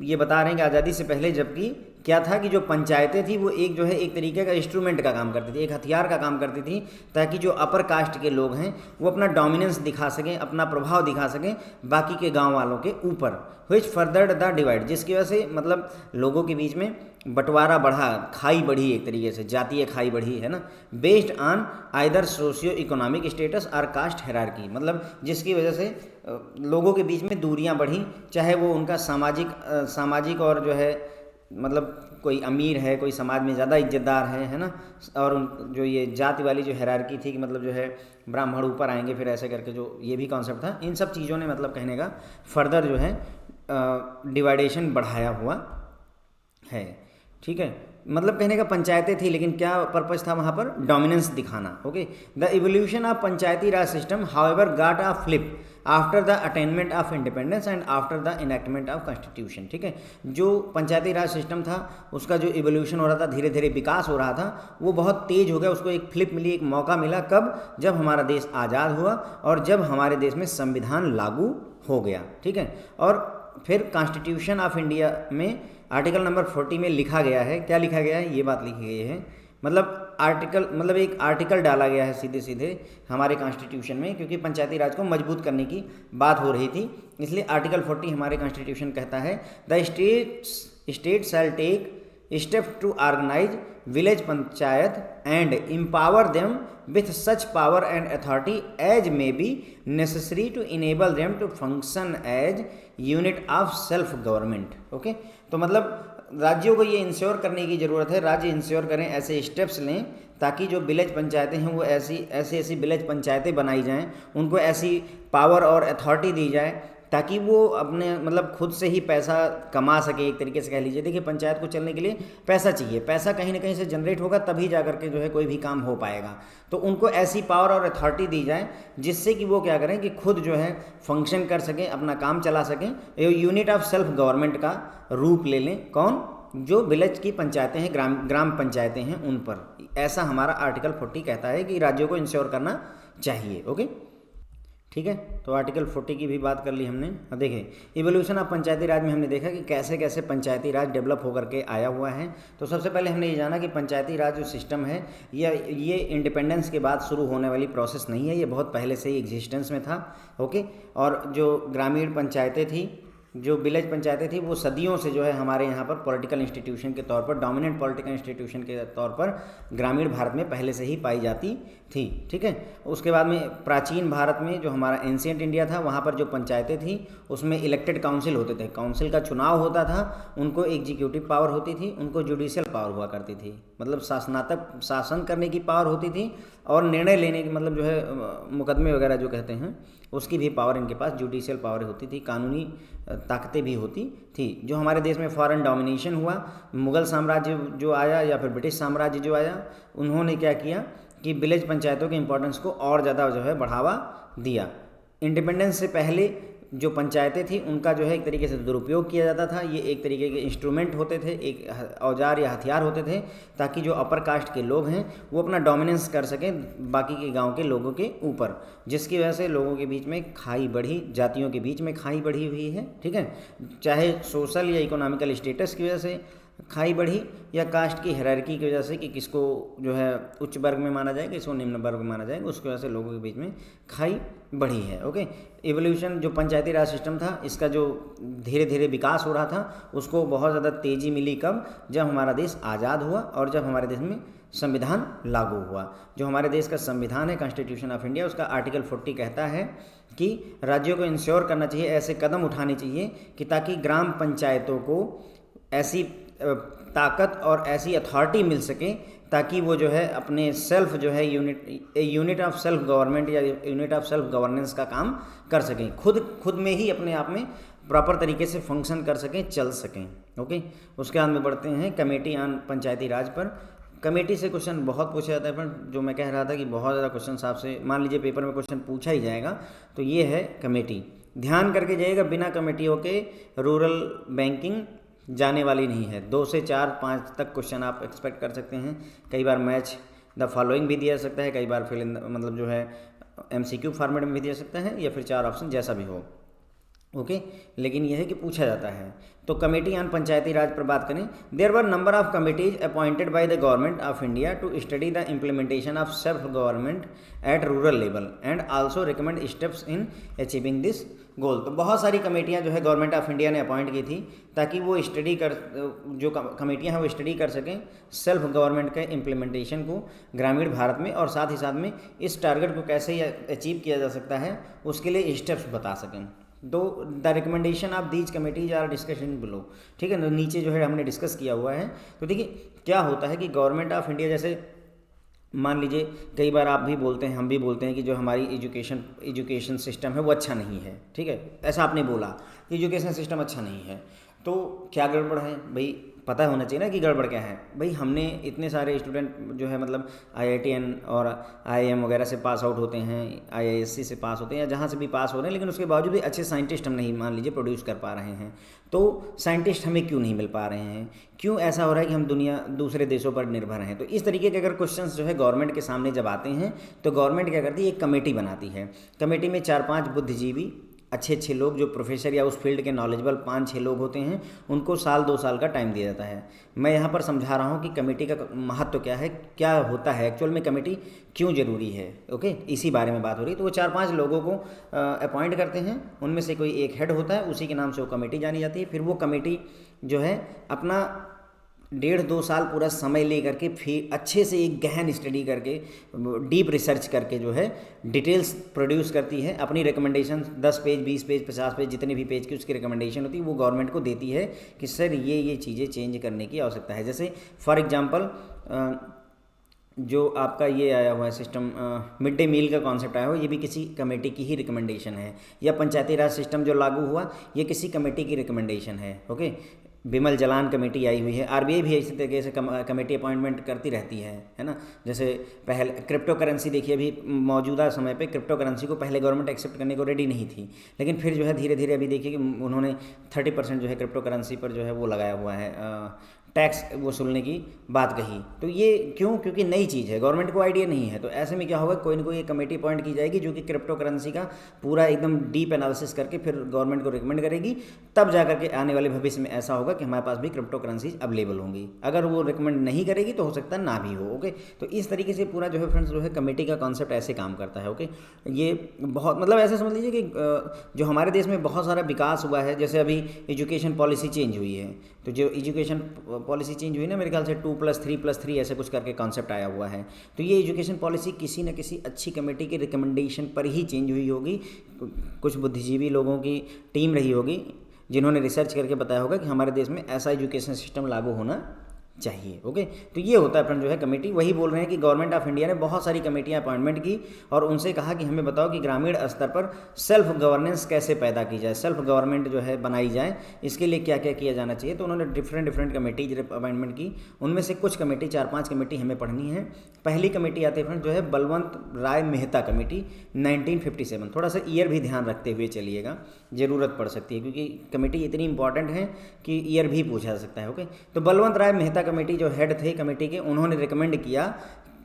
ये बता रहे हैं कि आज़ादी से पहले जबकि क्या था कि जो पंचायतें थी वो एक जो है एक तरीके का इंस्ट्रूमेंट का काम करती थी, एक हथियार का काम करती थी, ताकि जो अपर कास्ट के लोग हैं वो अपना डोमिनेंस दिखा सकें, अपना प्रभाव दिखा सकें बाकी के गांव वालों के ऊपर, व्हिच फर्दर्ड द डिवाइड, जिसकी वजह से मतलब लोगों के बीच में बंटवारा बढ़ा, खाई बढ़ी, एक तरीके से जातीय खाई बढ़ी, है ना, based on either socio economic status और कास्ट हायरार्की, मतलब जिसकी वजह से लोगों के बीच में दूरियां बढ़ी, चाहे वो उनका सामाजिक और जो है मतलब कोई अमीर है, कोई समाज में ज़्यादा इज्जतदार है ना, और जो ये जाति वाली जो हायरार्की थी कि मतलब जो है ब्राह्मण ऊपर आएंगे, फिर ऐसे करके जो ये भी कॉन्सेप्ट था, इन सब चीज़ों ने मतलब कहने का फर्दर जो है डिवाइडेशन बढ़ाया हुआ है। ठीक है, मतलब कहने का पंचायतें थी, लेकिन क्या पर्पस था वहाँ पर, डोमिनेंस दिखाना। Okay, the evolution of panchayati Raj system however got a flip after the attainment of independence and after the enactment of constitution. ठीक है, जो पंचायती राज सिस्टम था उसका जो इवोल्यूशन हो रहा था, धीरे धीरे विकास हो रहा था, वो बहुत तेज हो गया, उसको एक फ्लिप मिली, एक मौका मिला, कब, जब हमारा देश आज़ाद हुआ और जब हमारे देश में संविधान लागू हो गया। ठीक है, और फिर कॉन्स्टिट्यूशन ऑफ इंडिया में आर्टिकल नंबर 40 में लिखा गया है, क्या लिखा गया है, ये बात लिखी गई है, मतलब आर्टिकल, मतलब एक आर्टिकल डाला गया है सीधे सीधे हमारे कॉन्स्टिट्यूशन में, क्योंकि पंचायती राज को मजबूत करने की बात हो रही थी, इसलिए आर्टिकल 40 हमारे कॉन्स्टिट्यूशन कहता है, the state shall take step to organise village panchayat and empower them with such power and authority as may be necessary to enable them to function as unit of self government. Okay, तो मतलब राज्यों को ये ensure करने की ज़रूरत है, राज्य इंश्योर करें, ऐसे स्टेप्स लें ताकि जो विलेज पंचायतें हैं वो ऐसी विलेज पंचायतें बनाई जाएं, उनको ऐसी पावर और अथॉरिटी दी जाए ताकि वो अपने मतलब खुद से ही पैसा कमा सके, एक तरीके से कह लीजिए। देखिए, पंचायत को चलने के लिए पैसा चाहिए, पैसा कहीं ना कहीं से जनरेट होगा तभी जा करके जो है कोई भी काम हो पाएगा, तो उनको ऐसी पावर और अथॉरिटी दी जाए जिससे कि वो क्या करें कि खुद जो है फंक्शन कर सकें, अपना काम चला सकें, यूनिट ऑफ सेल्फ गवर्नमेंट का रूप ले लें। कौन, जो विलेज की पंचायतें हैं, ग्राम पंचायतें हैं, उन पर। ऐसा हमारा आर्टिकल 40 कहता है कि राज्यों को इंश्योर करना चाहिए। ओके, ठीक है, तो आर्टिकल 40 की भी बात कर ली हमने। अब देखें, इवोल्यूशन ऑफ पंचायती राज में हमने देखा कि कैसे कैसे पंचायती राज डेवलप होकर के आया हुआ है। तो सबसे पहले हमने ये जाना कि पंचायती राज जो सिस्टम है ये इंडिपेंडेंस के बाद शुरू होने वाली प्रोसेस नहीं है, ये बहुत पहले से ही एग्जिस्टेंस में था। ओके, और जो ग्रामीण पंचायतें थी जो विलेज पंचायतें थी वो सदियों से जो है हमारे यहाँ पर पॉलिटिकल इंस्टीट्यूशन के तौर पर, डोमिनेंट पॉलिटिकल इंस्टीट्यूशन के तौर पर ग्रामीण भारत में पहले से ही पाई जाती थी। ठीक है, उसके बाद में प्राचीन भारत में जो हमारा एंशियंट इंडिया था वहाँ पर जो पंचायतें थी उसमें इलेक्टेड काउंसिल होते थे, काउंसिल का चुनाव होता था, उनको एग्जीक्यूटिव पावर होती थी, उनको जुडिशियल पावर हुआ करती थी, मतलब शासनात्मक शासन करने की पावर होती थी और निर्णय लेने की, मतलब जो है मुकदमे वगैरह जो कहते हैं उसकी भी पावर इनके पास जुडिशियल पावर होती थी, कानूनी ताकतें भी होती थी। जो हमारे देश में फॉरेन डोमिनेशन हुआ, मुग़ल साम्राज्य जो आया या फिर ब्रिटिश साम्राज्य जो आया, उन्होंने क्या किया कि विलेज पंचायतों के इम्पोर्टेंस को और ज़्यादा जो है बढ़ावा दिया। इंडिपेंडेंस से पहले जो पंचायतें थी उनका जो है एक तरीके से दुरुपयोग किया जाता था, ये एक तरीके के इंस्ट्रूमेंट होते थे, एक औजार या हथियार होते थे, ताकि जो अपर कास्ट के लोग हैं वो अपना डोमिनेंस कर सकें बाकी के गांव के लोगों के ऊपर, जिसकी वजह से लोगों के बीच में खाई बढ़ी, जातियों के बीच में खाई बढ़ी हुई है। ठीक है, चाहे सोशल या इकोनॉमिकल स्टेटस की वजह से खाई बढ़ी या कास्ट की हायरार्की की वजह से कि किसको जो है उच्च वर्ग में माना जाएगा, किसको निम्न वर्ग में माना जाएगा, उसकी वजह से लोगों के बीच में खाई बढ़ी है। ओके, एवोल्यूशन जो पंचायती राज सिस्टम था इसका जो धीरे धीरे विकास हो रहा था उसको बहुत ज़्यादा तेज़ी मिली कब, जब हमारा देश आज़ाद हुआ और जब हमारे देश में संविधान लागू हुआ। जो हमारे देश का संविधान है, कॉन्स्टिट्यूशन ऑफ इंडिया, उसका आर्टिकल 40 कहता है कि राज्यों को इंश्योर करना चाहिए, ऐसे कदम उठाने चाहिए कि ताकि ग्राम पंचायतों को ऐसी ताकत और ऐसी अथॉरिटी मिल सके ताकि वो जो है अपने सेल्फ जो है यूनिट ऑफ सेल्फ गवर्नमेंट या यूनिट ऑफ सेल्फ गवर्नेंस का काम कर सकें, खुद में ही अपने आप में प्रॉपर तरीके से फंक्शन कर सकें, चल सकें। ओके, उसके बाद में बढ़ते हैं कमेटी ऑन पंचायती राज पर। कमेटी से क्वेश्चन बहुत पूछा जाता है, पर जो मैं कह रहा था कि बहुत ज़्यादा क्वेश्चन आपसे मान लीजिए पेपर में क्वेश्चन पूछा ही जाएगा, तो ये है कमेटी। ध्यान करके जाइएगा, बिना कमेटियों के रूरल बैंकिंग जाने वाली नहीं है। 2 से 4 5 तक क्वेश्चन आप एक्सपेक्ट कर सकते हैं। कई बार मैच द फॉलोइंग भी दिया जा सकता है, कई बार फिल इन मतलब जो है MCQ फॉर्मेट में भी दिया सकता है, या फिर 4 ऑप्शन जैसा भी हो। ओके, लेकिन यह है कि पूछा जाता है। तो कमेटी ऑन पंचायती राज पर बात करें, there were number of committees appointed by the government of India to study the implementation of self government at rural level and also recommend steps in achieving this goal. तो बहुत सारी कमेटियां जो है government of India ने appoint की थी ताकि वो स्टडी कर, जो कमेटियां हैं वो स्टडी कर सकें सेल्फ गवर्नमेंट के इम्प्लीमेंटेशन को ग्रामीण भारत में, और साथ ही साथ में इस टारगेट को कैसे अचीव किया जा सकता है उसके लिए स्टेप्स बता सकें। दो the recommendation of these committees our discussion below. ठीक है, नीचे जो है हमने डिस्कस किया हुआ है। तो देखिए क्या होता है कि गवर्नमेंट ऑफ इंडिया, जैसे मान लीजिए कई बार आप भी बोलते हैं, हम भी बोलते हैं कि जो हमारी एजुकेशन सिस्टम है वो अच्छा नहीं है। ठीक है, ऐसा आपने बोला कि एजुकेशन सिस्टम अच्छा नहीं है, तो क्या गड़बड़ है भाई, पता होना चाहिए ना कि गड़बड़ क्या है। भाई हमने इतने सारे स्टूडेंट जो है मतलब IITN और IIM वगैरह से पास आउट होते हैं, IISc से पास होते हैं, या जहाँ से भी पास हो रहे हैं, लेकिन उसके बावजूद भी अच्छे साइंटिस्ट हम नहीं मान लीजिए प्रोड्यूस कर पा रहे हैं। तो साइंटिस्ट हमें क्यों नहीं मिल पा रहे हैं, क्यों ऐसा हो रहा है कि हम दूसरे देशों पर निर्भर हैं। तो इस तरीके के अगर क्वेश्चंस जो है गवर्नमेंट के सामने जब आते हैं तो गवर्नमेंट क्या करती है, एक कमेटी बनाती है। कमेटी में 4-5 बुद्धिजीवी अच्छे लोग जो प्रोफेसर या उस फील्ड के नॉलेजेबल 5-6 लोग होते हैं, उनको 1-2 साल का टाइम दिया जाता है। मैं यहाँ पर समझा रहा हूँ कि कमेटी का महत्व क्या है, क्या होता है एक्चुअल में, कमेटी क्यों ज़रूरी है। ओके, इसी बारे में बात हो रही है। तो वो 4-5 लोगों को अपॉइंट करते हैं, उनमें से कोई एक हेड होता है, उसी के नाम से वो कमेटी जानी जाती है। फिर वो कमेटी जो है अपना 1.5-2 साल पूरा समय ले करके फिर अच्छे से एक गहन स्टडी करके, डीप रिसर्च करके जो है डिटेल्स प्रोड्यूस करती है। अपनी रिकमेंडेशन 10 पेज 20 पेज 50 पेज जितने भी पेज की उसकी रिकमेंडेशन होती है वो गवर्नमेंट को देती है कि सर ये चीज़ें चेंज करने की आवश्यकता है। जैसे फॉर एग्जांपल जो आपका ये आया हुआ है सिस्टम, मिड डे मील का कॉन्सेप्ट आया हुआ, ये भी किसी कमेटी की ही रिकमेंडेशन है। या पंचायती राज सिस्टम जो लागू हुआ, ये किसी कमेटी की रिकमेंडेशन है। ओके, बिमल जलान कमेटी आई हुई है। RBI भी इसी तरीके से कमेटी अपॉइंटमेंट करती रहती है ना। जैसे पहले क्रिप्टो करेंसी देखिए, अभी मौजूदा समय पे क्रिप्टो करेंसी को पहले गवर्नमेंट एक्सेप्ट करने को रेडी नहीं थी, लेकिन फिर जो है धीरे धीरे अभी देखिए कि उन्होंने 30% जो है क्रिप्टो करेंसी पर जो है वो लगाया हुआ है, टैक्स वसूलने की बात कही। तो ये क्यों? क्योंकि नई चीज़ है, गवर्नमेंट को आइडिया नहीं है। तो ऐसे में क्या होगा, कोई ना कोई एक कमेटी अपॉइंट की जाएगी जो कि क्रिप्टो करेंसी का पूरा एकदम डीप एनालिसिस करके फिर गवर्नमेंट को रिकमेंड करेगी। तब जा करके आने वाले भविष्य में ऐसा होगा कि हमारे पास भी क्रिप्टो करेंसीज अवेलेबल होंगी। अगर वो रिकमेंड नहीं करेगी तो हो सकता है ना भी हो। ओके, तो इस तरीके से पूरा जो है फ्रेंड्स जो है कमेटी का कॉन्सेप्ट ऐसे काम करता है। ओके, ये बहुत मतलब ऐसे समझ लीजिए कि जो हमारे देश में बहुत सारा विकास हुआ है, जैसे अभी एजुकेशन पॉलिसी चेंज हुई है, तो जो एजुकेशन पॉलिसी चेंज हुई ना, मेरे ख्याल से 2+3+3 ऐसे कुछ करके कॉन्सेप्ट आया हुआ है। तो ये एजुकेशन पॉलिसी किसी न किसी अच्छी कमेटी के रिकमेंडेशन पर ही चेंज हुई होगी। कुछ बुद्धिजीवी लोगों की टीम रही होगी जिन्होंने रिसर्च करके बताया होगा कि हमारे देश में ऐसा एजुकेशन सिस्टम लागू होना चाहिए। ओके, तो ये होता है फ्रेंड जो है कमेटी। वही बोल रहे हैं कि गवर्नमेंट ऑफ इंडिया ने बहुत सारी कमेटियां अपॉइंटमेंट की और उनसे कहा कि हमें बताओ कि ग्रामीण स्तर पर सेल्फ गवर्नेंस कैसे पैदा की जाए, सेल्फ गवर्नमेंट जो है बनाई जाए, इसके लिए क्या क्या किया जाना चाहिए। तो उन्होंने डिफरेंट कमेटी अपॉइंटमेंट की। उनमें से कुछ कमेटी, 4-5 कमेटी हमें पढ़नी है। पहली कमेटी आती है फ्रेंड जो है बलवंत राय मेहता कमेटी 1957। थोड़ा सा ईयर भी ध्यान रखते हुए चलिएगा, ज़रूरत पड़ सकती है क्योंकि कमेटी इतनी इंपॉर्टेंट है कि ईयर भी पूछा जा सकता है। ओके, तो बलवंत राय मेहता कमेटी जो हेड थे कमेटी के, उन्होंने रिकमेंड किया,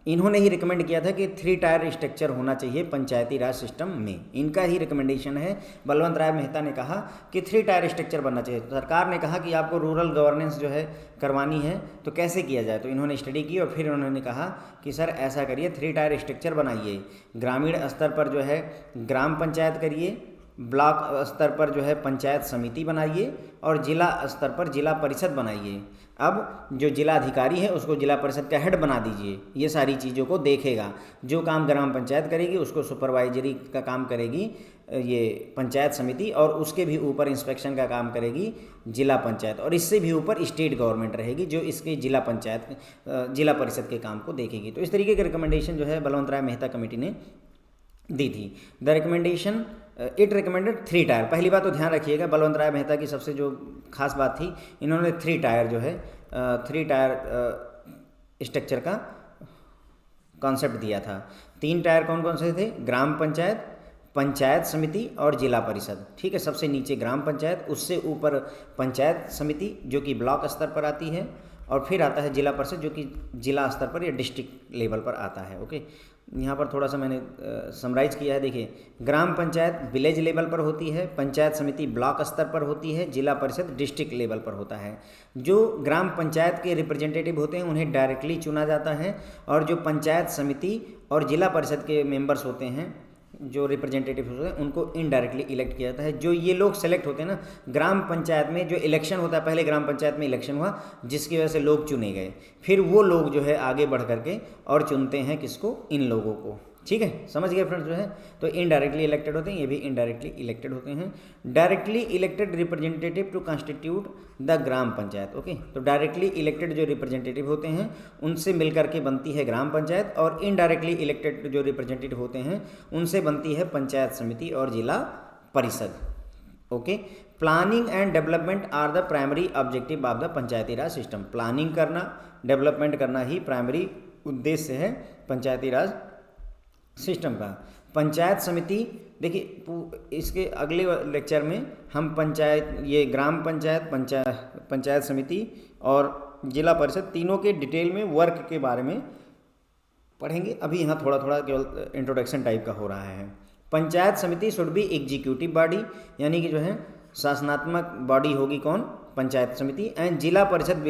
इन्होंने ही रिकमेंड किया था कि 3 टायर स्ट्रक्चर होना चाहिए पंचायती राज सिस्टम में। इनका ही रिकमेंडेशन है। बलवंत राय मेहता ने कहा कि 3 टायर स्ट्रक्चर बनना चाहिए। तो सरकार ने कहा कि आपको रूरल गवर्नेंस जो है करवानी है, तो कैसे किया जाए। तो इन्होंने स्टडी की और फिर उन्होंने कहा कि सर ऐसा करिए, 3 टायर स्ट्रक्चर बनाइए। ग्रामीण स्तर पर जो है ग्राम पंचायत करिए, ब्लॉक स्तर पर जो है पंचायत समिति बनाइए और जिला स्तर पर जिला परिषद बनाइए। अब जो जिला अधिकारी है उसको जिला परिषद का हेड बना दीजिए, ये सारी चीज़ों को देखेगा। जो काम ग्राम पंचायत करेगी उसको सुपरवाइजरी का काम करेगी ये पंचायत समिति, और उसके भी ऊपर इंस्पेक्शन का काम करेगी जिला पंचायत, और इससे भी ऊपर स्टेट गवर्नमेंट रहेगी जो इसके जिला पंचायत जिला परिषद के काम को देखेगी। तो इस तरीके के रिकमेंडेशन जो है बलवंत राय मेहता कमेटी ने दी थी। The recommendation it recommended 3 tyre. पहली बात तो ध्यान रखिएगा, बलवंत राय मेहता की सबसे जो खास बात थी, इन्होंने 3 टायर जो है 3 टायर स्ट्रक्चर का कॉन्सेप्ट दिया था। 3 टायर कौन कौन से थे? ग्राम पंचायत, पंचायत समिति और जिला परिषद। ठीक है, सबसे नीचे ग्राम पंचायत, उससे ऊपर पंचायत समिति जो कि ब्लॉक स्तर पर आती है, और फिर आता है जिला परिषद जो कि जिला स्तर पर या डिस्ट्रिक्ट लेवल पर आता है। ओके, यहाँ पर थोड़ा सा मैंने समराइज किया है। देखिए, ग्राम पंचायत विलेज लेवल पर होती है, पंचायत समिति ब्लॉक स्तर पर होती है, जिला परिषद डिस्ट्रिक्ट लेवल पर होता है। जो ग्राम पंचायत के रिप्रेजेंटेटिव होते हैं उन्हें डायरेक्टली चुना जाता है, और जो पंचायत समिति और जिला परिषद के मेंबर्स होते हैं, जो रिप्रेजेंटेटिव होते हैं, उनको इनडायरेक्टली इलेक्ट किया जाता है। जो ये लोग सेलेक्ट होते हैं ना, ग्राम पंचायत में जो इलेक्शन होता है, पहले ग्राम पंचायत में इलेक्शन हुआ जिसकी वजह से लोग चुने गए, फिर वो लोग जो है आगे बढ़ करके और चुनते हैं किसको? इन लोगों को। ठीक है, समझ गए फ्रेंड्स जो है। तो इनडायरेक्टली इलेक्टेड होते हैं, ये भी इनडायरेक्टली इलेक्टेड होते हैं। Directly elected representative to constitute the gram panchayat. Okay, तो डायरेक्टली इलेक्टेड जो रिप्रेजेंटेटिव होते हैं उनसे मिलकर के बनती है ग्राम पंचायत, और इनडायरेक्टली इलेक्टेड जो रिप्रेजेंटेटिव होते हैं उनसे बनती है पंचायत समिति और जिला परिषद। Okay, planning and development are the primary objective of the panchayati Raj system. Planning करना, डेवलपमेंट करना ही प्राइमरी उद्देश्य है पंचायती राज सिस्टम का। पंचायत समिति, देखिए इसके अगले लेक्चर में हम पंचायत, ये ग्राम पंचायत, पंचायत समिति और जिला परिषद तीनों के डिटेल में वर्क के बारे में पढ़ेंगे। अभी यहाँ थोड़ा थोड़ा केवल इंट्रोडक्शन टाइप का हो रहा है। पंचायत समिति शुड बी एग्जीक्यूटिव बॉडी, यानी कि जो है शासनात्मक बॉडी होगी कौन? पंचायत समिति। And zila parishad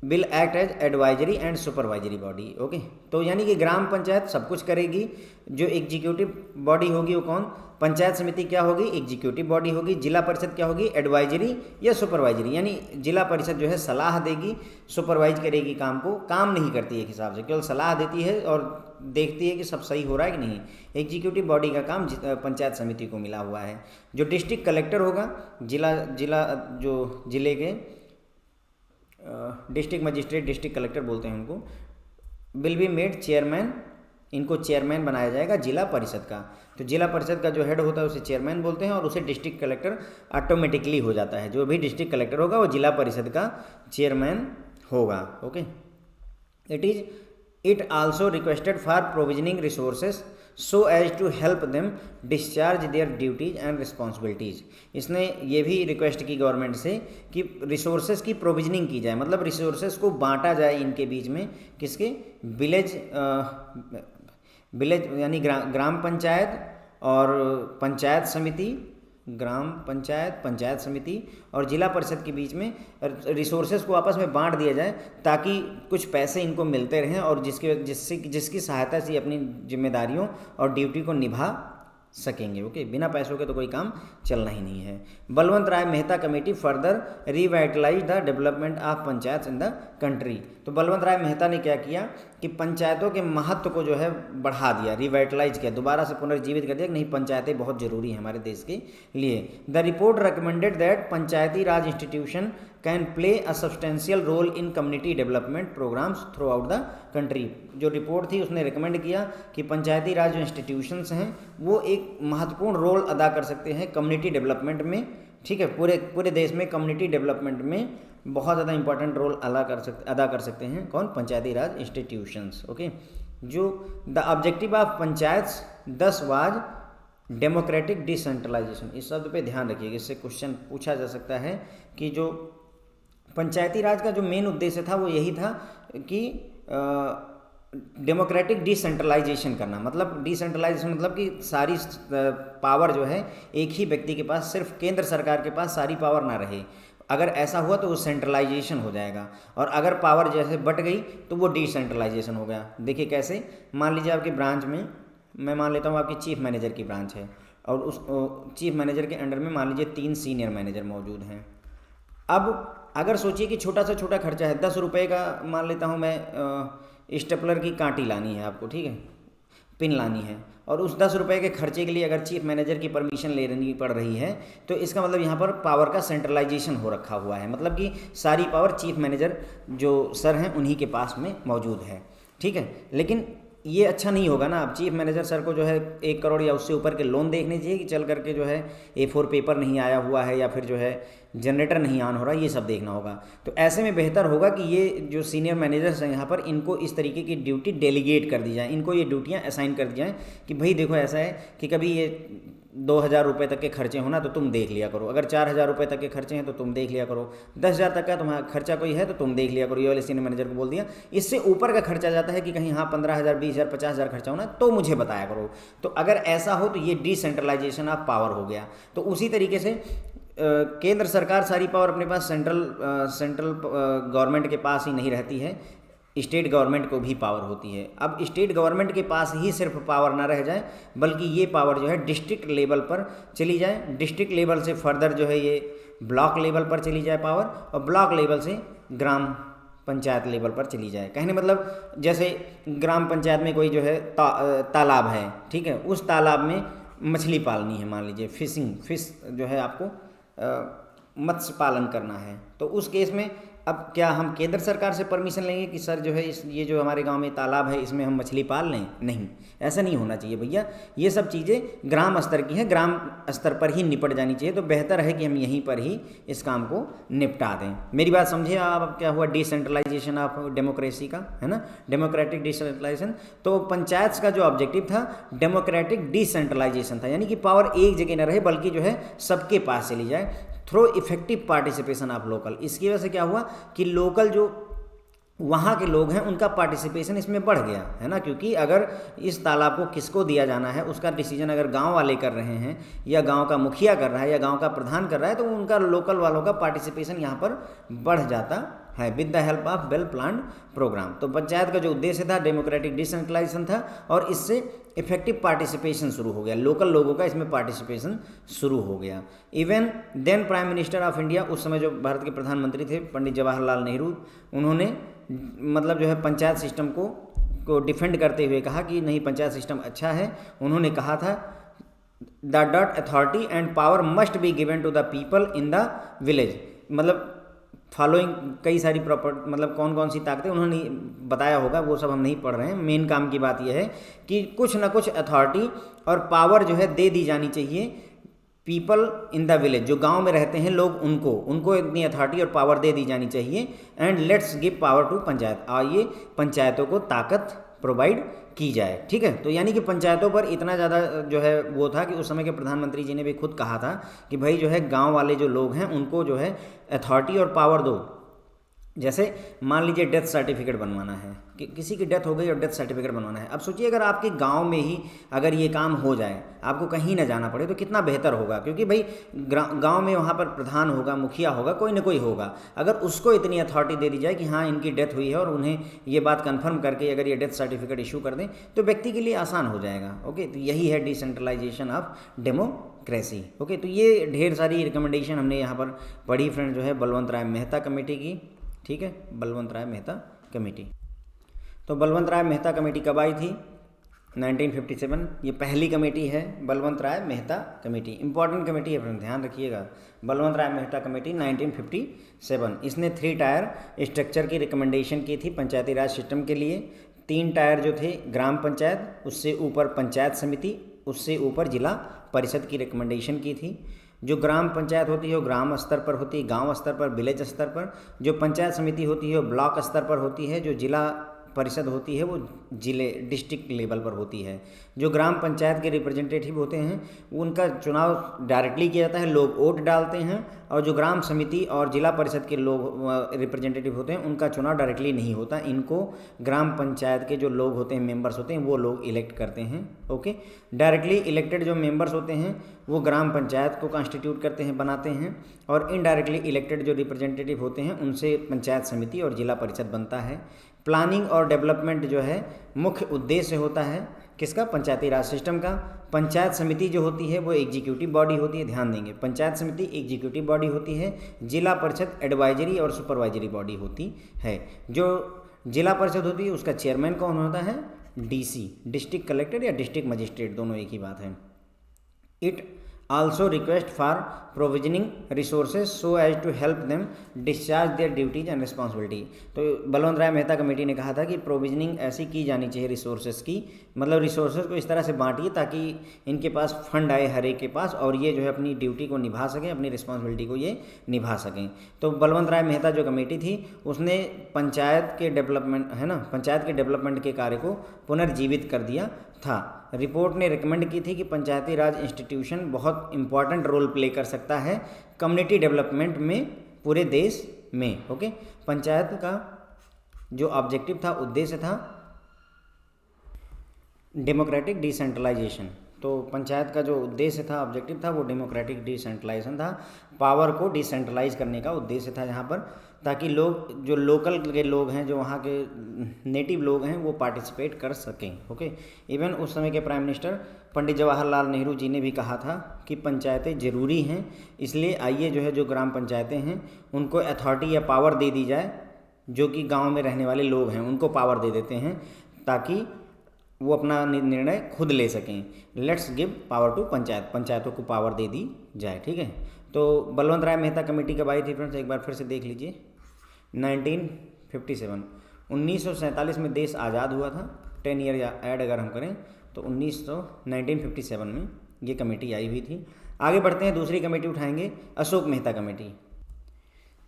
will act as advisory and supervisory body. Okay, तो यानी कि ग्राम पंचायत सब कुछ करेगी, जो एग्जीक्यूटिव बॉडी होगी वो कौन? पंचायत समिति क्या होगी? एग्जीक्यूटिव बॉडी होगी। जिला परिषद क्या होगी? एडवाइजरी या सुपरवाइजरी, यानी जिला परिषद जो है सलाह देगी, सुपरवाइज करेगी काम को, काम नहीं करती एक हिसाब से, केवल सलाह देती है और देखती है कि सब सही हो रहा है कि नहीं। एग्जीक्यूटिव बॉडी का काम पंचायत समिति को मिला हुआ है। जो डिस्ट्रिक्ट कलेक्टर होगा, जो जिले के डिस्ट्रिक्ट मजिस्ट्रेट, डिस्ट्रिक्ट कलेक्टर बोलते हैं उनको, विल बी मेड चेयरमैन, इनको चेयरमैन बनाया जाएगा जिला परिषद का। तो जिला परिषद का जो हेड होता है उसे चेयरमैन बोलते हैं, और उसे डिस्ट्रिक्ट कलेक्टर ऑटोमेटिकली हो जाता है। जो भी डिस्ट्रिक्ट कलेक्टर होगा वो जिला परिषद का चेयरमैन होगा। Okay, it is it also requested for provisioning resources so as to help them discharge their duties and responsibilities. इसने ये भी रिक्वेस्ट की गवर्नमेंट से कि रिसोर्सेज की प्रोविजनिंग की जाए, मतलब रिसोर्सेज को बांटा जाए इनके बीच में, किसके, विलेज यानी ग्राम पंचायत और पंचायत समिति, ग्राम पंचायत, पंचायत समिति और जिला परिषद के बीच में रिसोर्सेज को आपस में बांट दिया जाए, ताकि कुछ पैसे इनको मिलते रहें और जिसकी सहायता से अपनी जिम्मेदारियों और ड्यूटी को निभा सकेंगे। ओके, बिना पैसों के तो कोई काम चलना ही नहीं है। Balwant Rai Mehta committee further revitalize the development of panchayat in the country. तो बलवंत राय मेहता ने क्या किया कि पंचायतों के महत्व को जो है बढ़ा दिया, रिवाइटलाइज किया, दोबारा से पुनर्जीवित कर दिया कि नहीं, पंचायतें बहुत जरूरी हैं हमारे देश के लिए। The report recommended that panchayati Raj institution can play a substantial role in community development programmes throughout the country. जो रिपोर्ट थी उसने रिकमेंड किया कि पंचायती राज जो इंस्टीट्यूशंस हैं वो एक महत्वपूर्ण रोल अदा कर सकते हैं कम्युनिटी डेवलपमेंट में। ठीक है, पूरे देश में कम्युनिटी डेवलपमेंट में बहुत ज़्यादा इंपॉर्टेंट रोल अदा कर सकते हैं कौन, पंचायती राज इंस्टीट्यूशंस। ओके, जो the objective of panchayat 10 was democratic decentralisation. इस शब्द पे ध्यान रखिएगा, इससे क्वेश्चन पूछा जा सकता है कि जो पंचायती राज का जो मेन उद्देश्य था वो यही था कि डेमोक्रेटिक डिसेंट्रलाइजेशन करना। मतलब डिसेंट्रलाइजेशन मतलब कि सारी पावर जो है एक ही व्यक्ति के पास, सिर्फ केंद्र सरकार के पास सारी पावर ना रहे। अगर ऐसा हुआ तो वो सेंट्रलाइजेशन हो जाएगा, और अगर पावर जैसे बट गई तो वो डिसेंट्रलाइजेशन हो गया। देखिए कैसे, मान लीजिए आपके ब्रांच में, मैं मान लेता हूँ आपकी चीफ मैनेजर की ब्रांच है और उस चीफ मैनेजर के अंडर में मान लीजिए 3 सीनियर मैनेजर मौजूद हैं। अब अगर सोचिए कि छोटा से छोटा खर्चा है, 10 रुपये का मान लेता हूँ मैं, स्टेपलर की कांटी लानी है आपको, ठीक है, पिन लानी है, और उस 10 रुपये के खर्चे के लिए अगर चीफ मैनेजर की परमिशन लेनी पड़ रही है तो इसका मतलब यहाँ पर पावर का सेंट्रलाइजेशन हो रखा हुआ है। मतलब कि सारी पावर चीफ मैनेजर जो सर हैं उन्हीं के पास में मौजूद है। ठीक है, लेकिन ये अच्छा नहीं होगा ना। अब चीफ मैनेजर सर को जो है 1 करोड़ या उससे ऊपर के लोन देखने चाहिए कि चल करके जो है A4 पेपर नहीं आया हुआ है या फिर जो है जनरेटर नहीं ऑन हो रहा, ये सब देखना होगा। तो ऐसे में बेहतर होगा कि ये जो सीनियर मैनेजर्स हैं यहाँ पर, इनको इस तरीके की ड्यूटी डेलीगेट कर दी जाए, इनको ये ड्यूटियाँ असाइन कर दी जाएँ कि भाई देखो ऐसा है कि कभी ये 2000 रुपये तक के खर्चे होना तो तुम देख लिया करो, अगर 4000 रुपये तक के खर्चे हैं तो तुम देख लिया करो, 10,000 तक का तुम्हारा खर्चा कोई है तो तुम देख लिया करो। ये वाले सीनियर मैनेजर को बोल दिया। इससे ऊपर का खर्चा जाता है कि कहीं हाँ 15,000, 20,000, 50,000 खर्चा होना तो मुझे बताया करो। तो अगर ऐसा हो तो ये डिसेंट्रलाइजेशन ऑफ पावर हो गया। तो उसी तरीके से केंद्र सरकार सारी पावर अपने पास सेंट्रल गवर्नमेंट के पास ही नहीं रहती है, स्टेट गवर्नमेंट को भी पावर होती है। अब स्टेट गवर्नमेंट के पास ही सिर्फ पावर ना रह जाए, बल्कि ये पावर जो है डिस्ट्रिक्ट लेवल पर चली जाए, डिस्ट्रिक्ट लेवल से फर्दर जो है ये ब्लॉक लेवल पर चली जाए पावर, और ब्लॉक लेवल से ग्राम पंचायत लेवल पर चली जाए। कहने मतलब जैसे ग्राम पंचायत में कोई जो है तालाब है, ठीक है, उस तालाब में मछली पालनी है, मान लीजिए फिश जो है आपको मत्स्य पालन करना है, तो उस केस में अब क्या हम केंद्र सरकार से परमिशन लेंगे कि सर जो है ये जो हमारे गांव में तालाब है इसमें हम मछली पाल लें? नहीं, ऐसा नहीं होना चाहिए भैया। ये सब चीज़ें ग्राम स्तर की हैं, ग्राम स्तर पर ही निपट जानी चाहिए। तो बेहतर है कि हम यहीं पर ही इस काम को निपटा दें। मेरी बात समझिए आप, क्या हुआ डिसेंट्रलाइजेशन ऑफ डेमोक्रेसी का, है ना, डेमोक्रेटिक डिसेंट्रलाइजेशन। तो पंचायत का जो ऑब्जेक्टिव था डेमोक्रेटिक डिसेंट्रलाइजेशन था, यानी कि पावर एक जगह न रहे बल्कि जो है सबके पास चली जाए through effective participation of local. इसकी वजह से क्या हुआ कि लोकल जो वहाँ के लोग हैं उनका पार्टिसिपेशन इसमें बढ़ गया, है ना, क्योंकि अगर इस तालाब को किसको दिया जाना है उसका डिसीजन अगर गांव वाले कर रहे हैं या गांव का मुखिया कर रहा है या गांव का प्रधान कर रहा है तो उनका लोकल वालों का पार्टिसिपेशन यहाँ पर बढ़ जाता है with the help of well planned programme. तो पंचायत का जो उद्देश्य था डेमोक्रेटिक डिसेंट्रलाइजेशन था, और इससे इफेक्टिव पार्टिसिपेशन शुरू हो गया, लोकल लोगों का इसमें पार्टिसिपेशन शुरू हो गया। Even then prime minister of India, उस समय जो भारत के प्रधानमंत्री थे पंडित जवाहरलाल नेहरू, उन्होंने मतलब जो है पंचायत सिस्टम को डिफेंड करते हुए कहा कि नहीं, पंचायत सिस्टम अच्छा है। उन्होंने कहा था the dot authority and power must be given to the people in the village. मतलब फॉलोइंग कई सारी प्रॉपर्टी, मतलब कौन कौन सी ताकतें उन्होंने बताया होगा, वो सब हम नहीं पढ़ रहे हैं। मेन काम की बात यह है कि कुछ ना कुछ अथॉरिटी और पावर जो है दे दी जानी चाहिए पीपल इन द विलेज, जो गांव में रहते हैं लोग, उनको इतनी अथॉरिटी और पावर दे दी जानी चाहिए। And let's give power to panchayat, आइए पंचायतों को ताकत प्रोवाइड की जाए। ठीक है, तो यानी कि पंचायतों पर इतना ज़्यादा जो है वो था कि उस समय के प्रधानमंत्री जी ने भी खुद कहा था कि भाई जो है गांव वाले जो लोग हैं उनको जो है अथॉरिटी और पावर दो। जैसे मान लीजिए डेथ सर्टिफिकेट बनवाना है, कि किसी की डेथ हो गई और डेथ सर्टिफिकेट बनवाना है। अब सोचिए अगर आपके गांव में ही अगर ये काम हो जाए, आपको कहीं ना जाना पड़े, तो कितना बेहतर होगा। क्योंकि भाई गांव में वहाँ पर प्रधान होगा, मुखिया होगा, कोई ना कोई होगा। अगर उसको इतनी अथॉरिटी दे दी जाए कि हाँ इनकी डेथ हुई है और उन्हें ये बात कन्फर्म करके अगर ये डेथ सर्टिफिकेट इशू कर दें तो व्यक्ति के लिए आसान हो जाएगा। ओके, तो यही है डिसेंट्रलाइजेशन ऑफ डेमोक्रेसी। ओके, तो ये ढेर सारी रिकमेंडेशन हमने यहाँ पर पढ़ी फ्रेंड, जो है बलवंत राय मेहता कमेटी की। ठीक है, बलवंत राय मेहता कमेटी। तो बलवंत राय मेहता कमेटी कब आई थी? 1957। ये पहली कमेटी है Balwant Rai Mehta committee, important committee है फ्रेंड, ध्यान रखिएगा। बलवंत राय मेहता कमेटी 1957। इसने 3 टायर स्ट्रक्चर की रिकमेंडेशन की थी पंचायती राज सिस्टम के लिए। 3 टायर जो थे ग्राम पंचायत, उससे ऊपर पंचायत समिति, उससे ऊपर जिला परिषद की रिकमेंडेशन की थी। जो ग्राम पंचायत होती है वो ग्राम स्तर पर होती है, गांव स्तर पर, विलेज स्तर पर। जो पंचायत समिति होती है वो ब्लॉक स्तर पर होती है। जो जिला परिषद होती है वो जिले डिस्ट्रिक्ट लेवल पर होती है। जो ग्राम पंचायत के रिप्रेजेंटेटिव होते हैं उनका चुनाव डायरेक्टली किया जाता है, लोग वोट डालते हैं। और जो ग्राम समिति और जिला परिषद के लोग रिप्रेजेंटेटिव होते हैं उनका चुनाव डायरेक्टली नहीं होता, इनको ग्राम पंचायत के जो लोग होते हैं, मेंबर्स होते हैं, वो लोग इलेक्ट करते हैं। ओके, डायरेक्टली इलेक्टेड जो मेंबर्स होते हैं वो ग्राम पंचायत को कॉन्स्टिट्यूट करते हैं, बनाते हैं। और इनडायरेक्टली इलेक्टेड जो रिप्रेजेंटेटिव होते हैं उनसे पंचायत समिति और जिला परिषद बनता है। प्लानिंग और डेवलपमेंट जो है मुख्य उद्देश्य होता है किसका? पंचायती राज सिस्टम का। पंचायत समिति जो होती है वो एग्जीक्यूटिव बॉडी होती है, ध्यान देंगे, पंचायत समिति एग्जीक्यूटिव बॉडी होती है। जिला परिषद एडवाइजरी और सुपरवाइजरी बॉडी होती है। जो जिला परिषद होती है उसका चेयरमैन कौन होता है? डीसी, डिस्ट्रिक्ट कलेक्टर या डिस्ट्रिक्ट मजिस्ट्रेट, दोनों एक ही बात है। It also request for provisioning resources so as to help them discharge their duties and responsibility। तो बलवंत राय मेहता कमेटी ने कहा था कि प्रोविजनिंग ऐसी की जानी चाहिए रिसोर्सेज की, मतलब रिसोर्सेज को इस तरह से बांटिए ताकि इनके पास फंड आए हर एक के पास, और ये जो है अपनी ड्यूटी को निभा सकें, अपनी रिस्पॉन्सिबिलिटी को ये निभा सकें। तो बलवंत राय मेहता जो कमेटी थी उसने पंचायत के डेवलपमेंट, है ना, पंचायत के डेवलपमेंट के कार्य को पुनर्जीवित कर दिया था। रिपोर्ट ने रिकमेंड की थी कि पंचायती राज इंस्टीट्यूशन बहुत इंपॉर्टेंट रोल प्ले कर सकता है कम्युनिटी डेवलपमेंट में पूरे देश में। ओके, पंचायत का जो ऑब्जेक्टिव था, उद्देश्य था डेमोक्रेटिक डिसेंट्रलाइजेशन। तो पंचायत का जो उद्देश्य था, ऑब्जेक्टिव था, वो डेमोक्रेटिक डिसेंट्रलाइजेशन था। पावर को डिसेंट्रलाइज करने का उद्देश्य था यहाँ पर, ताकि लोग, जो लोकल के लोग हैं, जो वहाँ के नेटिव लोग हैं, वो पार्टिसिपेट कर सकें। ओके, इवन उस समय के प्राइम मिनिस्टर पंडित जवाहरलाल नेहरू जी ने भी कहा था कि पंचायतें ज़रूरी हैं, इसलिए आइए जो है जो ग्राम पंचायतें हैं उनको अथॉरिटी या पावर दे दी जाए। जो कि गाँव में रहने वाले लोग हैं उनको पावर दे देते हैं ताकि वो अपना निर्णय खुद ले सकें। Let's give power to panchayat, पंचायतों को पावर दे दी जाए। ठीक है, तो बलवंत राय मेहता कमेटी कब आई थी फ्रेंड्स, एक बार फिर से देख लीजिए। 1957, 1947 में देश आज़ाद हुआ था। 10 ईयर ऐड अगर हम करें तो 1957 में ये कमेटी आई हुई थी। आगे बढ़ते हैं, दूसरी कमेटी उठाएंगे, अशोक मेहता कमेटी।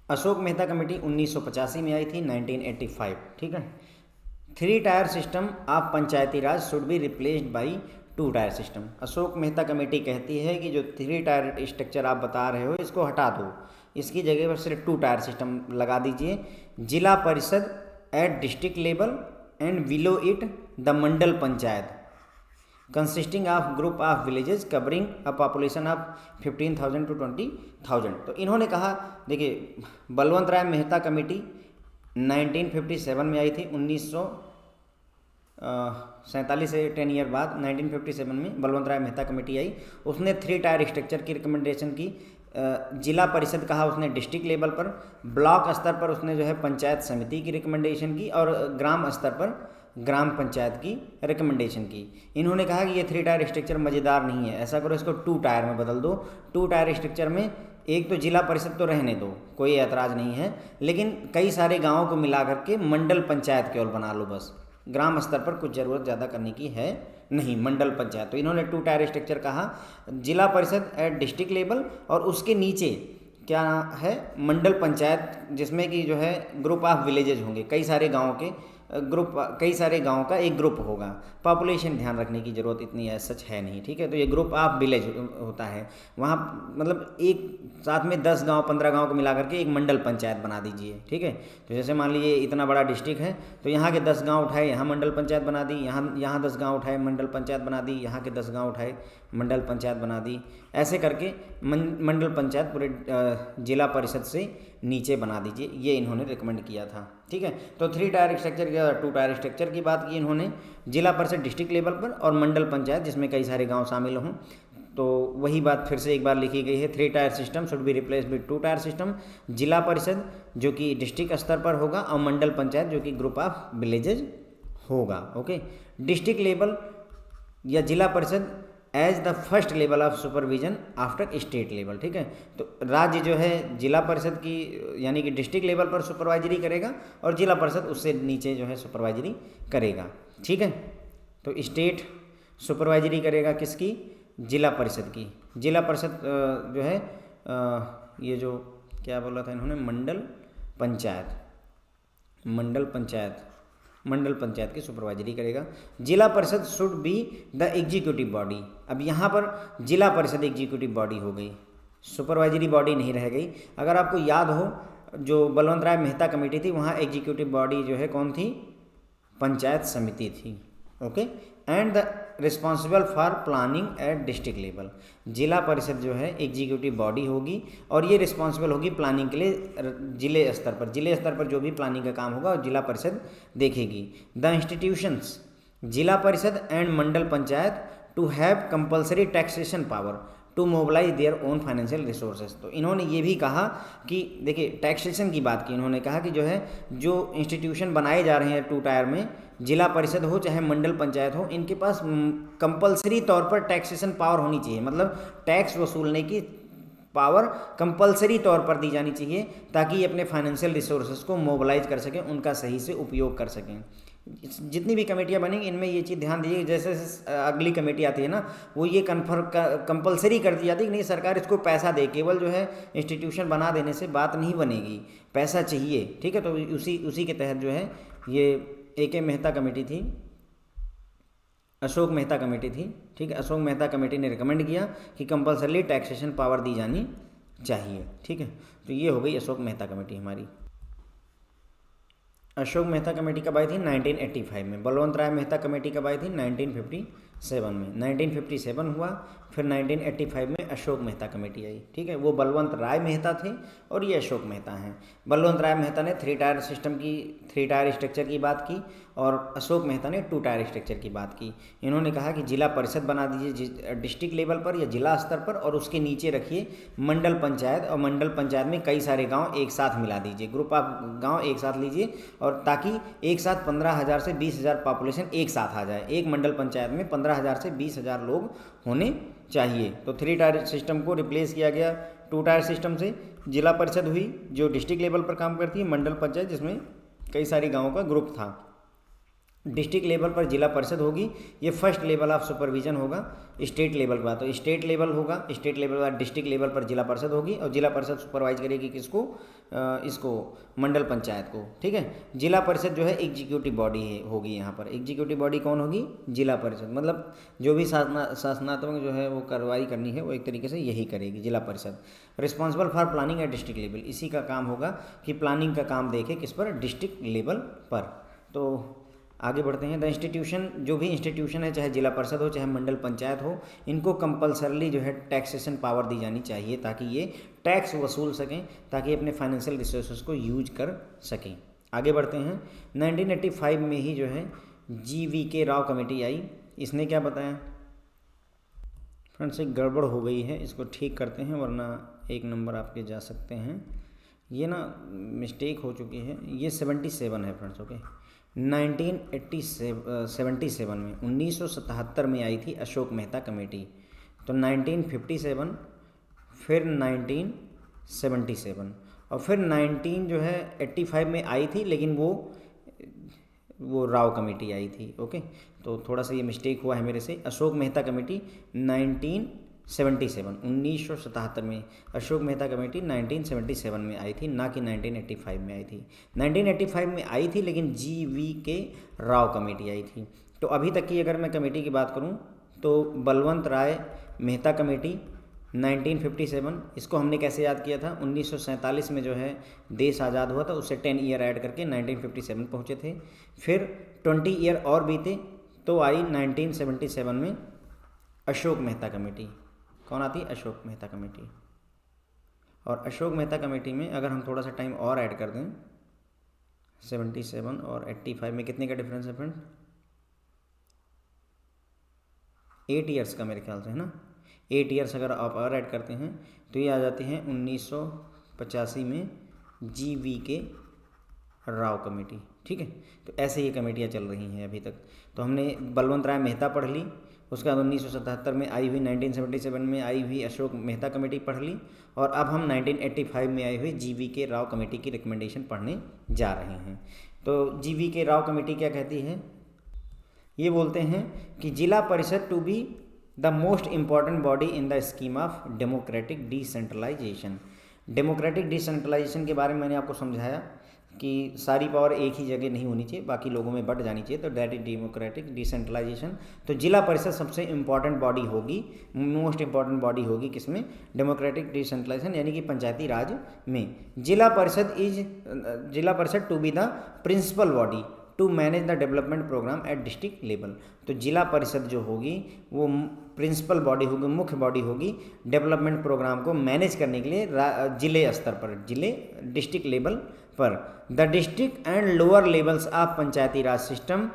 अशोक मेहता कमेटी 1985 में आई थी, 1985। ठीक है, 3 tier system of panchayati Raj should be replaced by 2 tier system. Ashok Mehta committee कहती है कि जो 3 टायर स्ट्रक्चर आप बता रहे हो इसको हटा दो, इसकी जगह पर सिर्फ 2 टायर सिस्टम लगा दीजिए। जिला parishad at district level and below it the Mandal panchayat consisting of group of villages covering a population of 15,000 to 20,000। तो इन्होंने कहा, देखिए बलवंत राय मेहता कमेटी 1957 में आई थी, 1947 से 10 ईयर बाद 1957 में बलवंत राय मेहता कमेटी आई। उसने 3 टायर स्ट्रक्चर की रिकमेंडेशन की। जिला परिषद कहा उसने डिस्ट्रिक्ट लेवल पर, ब्लॉक स्तर पर उसने जो है पंचायत समिति की रिकमेंडेशन की, और ग्राम स्तर पर ग्राम पंचायत की रिकमेंडेशन की। इन्होंने कहा कि ये 3 टायर स्ट्रक्चर मज़ेदार नहीं है, ऐसा करो इसको 2 टायर में बदल दो। 2 टायर स्ट्रक्चर में एक तो जिला परिषद तो रहने दो, कोई ऐतराज़ नहीं है, लेकिन कई सारे गाँवों को मिला करके मंडल पंचायत केवल बना लो बस। ग्राम स्तर पर कुछ ज़रूरत ज़्यादा करने की है नहीं। मंडल पंचायत, तो इन्होंने 2 टायर स्ट्रक्चर कहा, जिला परिषद एट डिस्ट्रिक्ट लेवल, और उसके नीचे क्या है, मंडल पंचायत, जिसमें कि जो है ग्रुप ऑफ विलेजेज होंगे, कई सारे गाँव के ग्रुप, कई सारे गांव का एक ग्रुप होगा। पॉपुलेशन ध्यान रखने की ज़रूरत इतनी है सच है नहीं, ठीक है। तो ये ग्रुप ऑफ विलेज होता है वहाँ, मतलब एक साथ में 10 गांव 15 गांव को मिला करके एक मंडल पंचायत बना दीजिए, ठीक है। तो जैसे मान लीजिए इतना बड़ा डिस्ट्रिक्ट है, तो यहाँ के 10 गांव उठाए, यहाँ मंडल पंचायत बना दी, यहाँ 10 गांव उठाए मंडल पंचायत बना दी, यहाँ के 10 गाँव उठाए मंडल पंचायत बना दी। ऐसे करके मंडल पंचायत पूरे जिला परिषद से नीचे बना दीजिए, ये इन्होंने रिकमेंड किया था, ठीक है। तो 3 टायर स्ट्रक्चर या 2 टायर स्ट्रक्चर की बात की इन्होंने, जिला परिषद डिस्ट्रिक्ट लेवल पर, और मंडल पंचायत जिसमें कई सारे गांव शामिल हों। तो वही बात फिर से एक बार लिखी गई है, 3 tier system should be replace with 2 tier system. जिला परिषद जो कि डिस्ट्रिक्ट स्तर पर होगा, और मंडल पंचायत जो कि ग्रुप ऑफ विलेजेज होगा, ओके। डिस्ट्रिक्ट लेवल या zila parishad as the first level of supervision after state level, ठीक है। तो राज्य जो है जिला परिषद की यानी कि डिस्ट्रिक्ट लेवल पर सुपरवाइजरी करेगा, और जिला परिषद उससे नीचे जो है सुपरवाइजरी करेगा, ठीक है। तो स्टेट सुपरवाइजरी करेगा किसकी, जिला परिषद की। जिला परिषद जो है ये जो क्या बोला था इन्होंने, मंडल पंचायत की सुपरवाइजरी करेगा। जिला परिषद should be the executive body. अब यहाँ पर जिला परिषद एग्जीक्यूटिव बॉडी हो गई, सुपरवाइजरी बॉडी नहीं रह गई। अगर आपको याद हो, जो बलवंत राय मेहता कमेटी थी, वहाँ एग्जीक्यूटिव बॉडी जो है कौन थी, पंचायत समिति थी, okay. And the responsible for planning eight district level. जिला परिषद जो है एग्जीक्यूटिव बॉडी होगी, और ये रिस्पॉन्सिबल होगी प्लानिंग के लिए जिले स्तर पर। जिले स्तर पर जो भी प्लानिंग का काम होगा, और जिला परिषद देखेगी। The institutions, zila parishad and mandal panchayat to have compulsory taxation power to mobilise their own financial resources. तो इन्होंने ये भी कहा कि देखिए, टैक्सेशन की बात की, इन्होंने कहा कि जो है जो इंस्टीट्यूशन बनाए जा रहे हैं 2 टायर में, जिला परिषद हो चाहे मंडल पंचायत हो, इनके पास कंपलसरी तौर पर टैक्सेशन पावर होनी चाहिए। मतलब टैक्स वसूलने की पावर कंपलसरी तौर पर दी जानी चाहिए, ताकि ये अपने फाइनेंशियल रिसोर्सेज को मोबिलाइज कर सकें, उनका सही से उपयोग कर सकें। जितनी भी कमेटियां बनेंगी इनमें ये चीज़ ध्यान दीजिए। जैसे अगली कमेटी आती है ना, वो ये कंपलसरी कर दी जाती है कि नहीं, सरकार इसको पैसा दे, केवल जो है इंस्टीट्यूशन बना देने से बात नहीं बनेगी, पैसा चाहिए, ठीक है। तो उसी के तहत जो है ये A.K. मेहता कमेटी थी, अशोक मेहता कमेटी थी, ठीक है। अशोक मेहता कमेटी ने रिकमेंड किया कि कंपलसरी टैक्सेशन पावर दी जानी चाहिए, ठीक है। तो ये हो गई अशोक मेहता कमेटी हमारी। अशोक मेहता कमेटी कब आई थी, 1985 में। बलवंत राय मेहता कमेटी कब आई थी, 1957 में। 1957 हुआ, फिर 1985 में अशोक मेहता कमेटी आई, ठीक है। वो बलवंत राय मेहता थे और ये अशोक मेहता हैं। बलवंत राय मेहता ने 3 टायर सिस्टम की, 3 टायर स्ट्रक्चर की बात की, और अशोक मेहता ने 2 टायर स्ट्रक्चर की बात की। इन्होंने कहा कि जिला परिषद बना दीजिए डिस्ट्रिक्ट लेवल पर या जिला स्तर पर, और उसके नीचे रखिए मंडल पंचायत, और मंडल पंचायत में कई सारे गांव एक साथ मिला दीजिए, ग्रुप ऑफ गांव एक साथ लीजिए, और ताकि एक साथ 15,000 से 20,000 पॉपुलेशन एक साथ आ जाए। एक मंडल पंचायत में 15,000 से 20,000 लोग होने चाहिए। तो 3 टायर सिस्टम को रिप्लेस किया गया 2 टायर सिस्टम से। जिला परिषद हुई जो डिस्ट्रिक्ट लेवल पर काम करती है, मंडल पंचायत जिसमें कई सारे गाँवों का ग्रुप था। डिस्ट्रिक्ट लेवल पर जिला परिषद होगी, ये फर्स्ट लेवल ऑफ सुपरविजन होगा। स्टेट लेवल का तो स्टेट लेवल होगा, स्टेट लेवल का डिस्ट्रिक्ट लेवल पर जिला परिषद होगी, और जिला परिषद सुपरवाइज करेगी किसको, इसको मंडल पंचायत को, ठीक है। जिला परिषद जो है एग्जीक्यूटिव बॉडी होगी, यहाँ पर एग्जीक्यूटिव बॉडी कौन होगी, जिला परिषद। मतलब जो भी शासनात्मक जो है वो कार्रवाई करनी है, वो एक तरीके से यही करेगी जिला परिषद। Responsible for planning eight district level, इसी का काम होगा कि प्लानिंग का काम देखे किस पर, डिस्ट्रिक्ट लेवल पर। तो आगे बढ़ते हैं। द इंस्टीट्यूशन, जो भी इंस्टीट्यूशन है, चाहे जिला परिषद हो चाहे मंडल पंचायत हो, इनको कंपलसरली जो है टैक्सेशन पावर दी जानी चाहिए, ताकि ये टैक्स वसूल सकें, ताकि अपने फाइनेंशियल रिसोर्सेज को यूज कर सकें। आगे बढ़ते हैं। 1985 में ही जो है GVK राव कमेटी आई। इसने क्या बताया, फ्रेंड्स एक गड़बड़ हो गई है, इसको ठीक करते हैं, वरना 1 नंबर आपके जा सकते हैं। ये ना मिस्टेक हो चुकी है, ये 77 है फ्रेंड्स, ओके। 1977 में 1977 में आई थी अशोक मेहता कमेटी। तो 1957, फिर 1977, और फिर 19 जो है 85 में आई थी, लेकिन वो वो राव कमेटी आई थी। ओके, तो थोड़ा सा ये मिस्टेक हुआ है मेरे से। अशोक मेहता कमेटी 1977 में अशोक मेहता कमेटी 1977 में आई थी, ना कि 1985 में आई थी। 1985 में आई थी लेकिन GV.K. राव कमेटी आई थी। तो अभी तक की अगर मैं कमेटी की बात करूं तो बलवंत राय मेहता कमेटी 1957, इसको हमने कैसे याद किया था, 1947 में जो है देश आज़ाद हुआ था, उससे 10 ईयर ऐड करके 1957 पहुँचे थे। फिर 20 ईयर और बीते तो आई 1977 में अशोक मेहता कमेटी। कौन आती? अशोक मेहता कमेटी। और अशोक मेहता कमेटी में अगर हम थोड़ा सा टाइम और ऐड कर दें, 77 और 85 में कितने का डिफरेंस है फ्रेंड? 8 ईयर्स का मेरे ख्याल से, है ना। 8 ईयर्स अगर आप और ऐड करते हैं तो ये आ जाते हैं 1985 में GV.K. राव कमेटी। ठीक है, तो ऐसे ये कमेटियाँ चल रही हैं अभी तक। तो हमने बलवंत राय मेहता पढ़ ली, उसके बाद 1977 में आई हुई 1977 में आई हुई अशोक मेहता कमेटी पढ़ ली, और अब हम 1985 में आई हुई GV.K. राव कमेटी की रिकमेंडेशन पढ़ने जा रहे हैं। तो GV.K. राव कमेटी क्या कहती है? ये बोलते हैं कि zila parishad to be the most important body in the scheme of democratic decentralisation. Democratic decentralisation के बारे में मैंने आपको समझाया कि सारी पावर एक ही जगह नहीं होनी चाहिए, बाकी लोगों में बट जानी चाहिए, तो दैट इज डेमोक्रेटिक डिसेंट्रलाइजेशन। तो जिला परिषद सबसे इम्पॉर्टेंट बॉडी होगी, मोस्ट इम्पॉर्टेंट बॉडी होगी किसमें? डेमोक्रेटिक डिसेंट्रलाइजेशन, यानी कि पंचायती राज में। Zila parishad to be the principal body to manage the development programme at district level. तो जिला परिषद जो होगी वो प्रिंसिपल बॉडी होगी, मुख्य बॉडी होगी डेवलपमेंट प्रोग्राम को मैनेज करने के लिए जिले स्तर पर, डिस्ट्रिक्ट लेवल पर। The district and lower levels of panchayati Raj system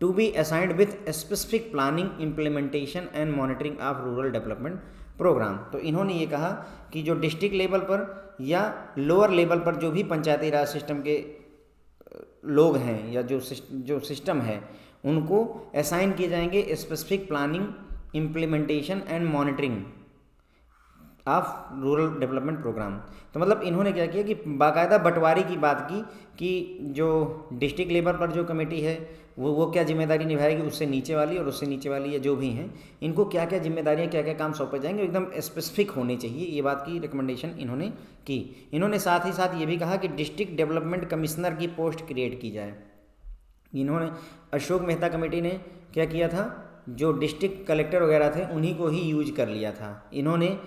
to be assigned with specific planning, implementation and monitoring of rural development programme. तो इन्होंने ये कहा कि जो डिस्ट्रिक्ट लेवल पर या लोअर लेवल पर जो भी पंचायती राज सिस्टम के लोग हैं या जो सिस्टम है उनको असाइन किए जाएंगे specific planning, implementation and monitoring of rural development programme. तो मतलब इन्होंने क्या किया कि बाकायदा बंटवारे की बात की कि जो डिस्ट्रिक्ट लेवल पर जो कमेटी है वो क्या जिम्मेदारी निभाएगी, उससे नीचे वाली और उससे नीचे वाली या जो भी हैं, इनको क्या क्या जिम्मेदारियां, क्या क्या काम सौंपे जाएंगे, एकदम स्पेसिफिक होने चाहिए। ये बात की रिकमेंडेशन इन्होंने की। इन्होंने साथ ही साथ ये भी कहा कि डिस्ट्रिक्ट डेवलपमेंट कमिश्नर की पोस्ट क्रिएट की जाए। इन्होंने अशोक मेहता कमेटी ने क्या किया था, जो डिस्ट्रिक्ट कलेक्टर वगैरह थे उन्हीं को ही यूज कर लिया था। इन्होंने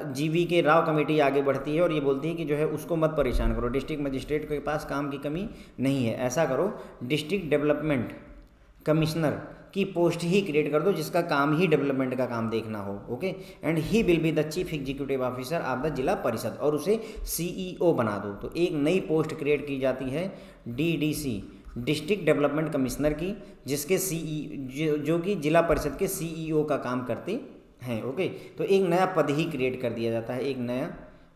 GV.K. राव कमेटी आगे बढ़ती है और ये बोलती है कि जो है उसको मत परेशान करो, डिस्ट्रिक्ट मजिस्ट्रेट के पास काम की कमी नहीं है, ऐसा करो डिस्ट्रिक्ट डेवलपमेंट कमिश्नर की पोस्ट ही क्रिएट कर दो जिसका काम ही डेवलपमेंट का काम देखना हो। Okay, and he will be the chief executive officer of the जिला परिषद, और उसे CEO बना दो। तो एक नई पोस्ट क्रिएट की जाती है DDC, डिस्ट्रिक्ट डेवलपमेंट कमिश्नर की, जिसके जो कि जिला परिषद के CEO का काम करते हैं। ओके, तो एक नया पद ही क्रिएट कर दिया जाता है, एक नया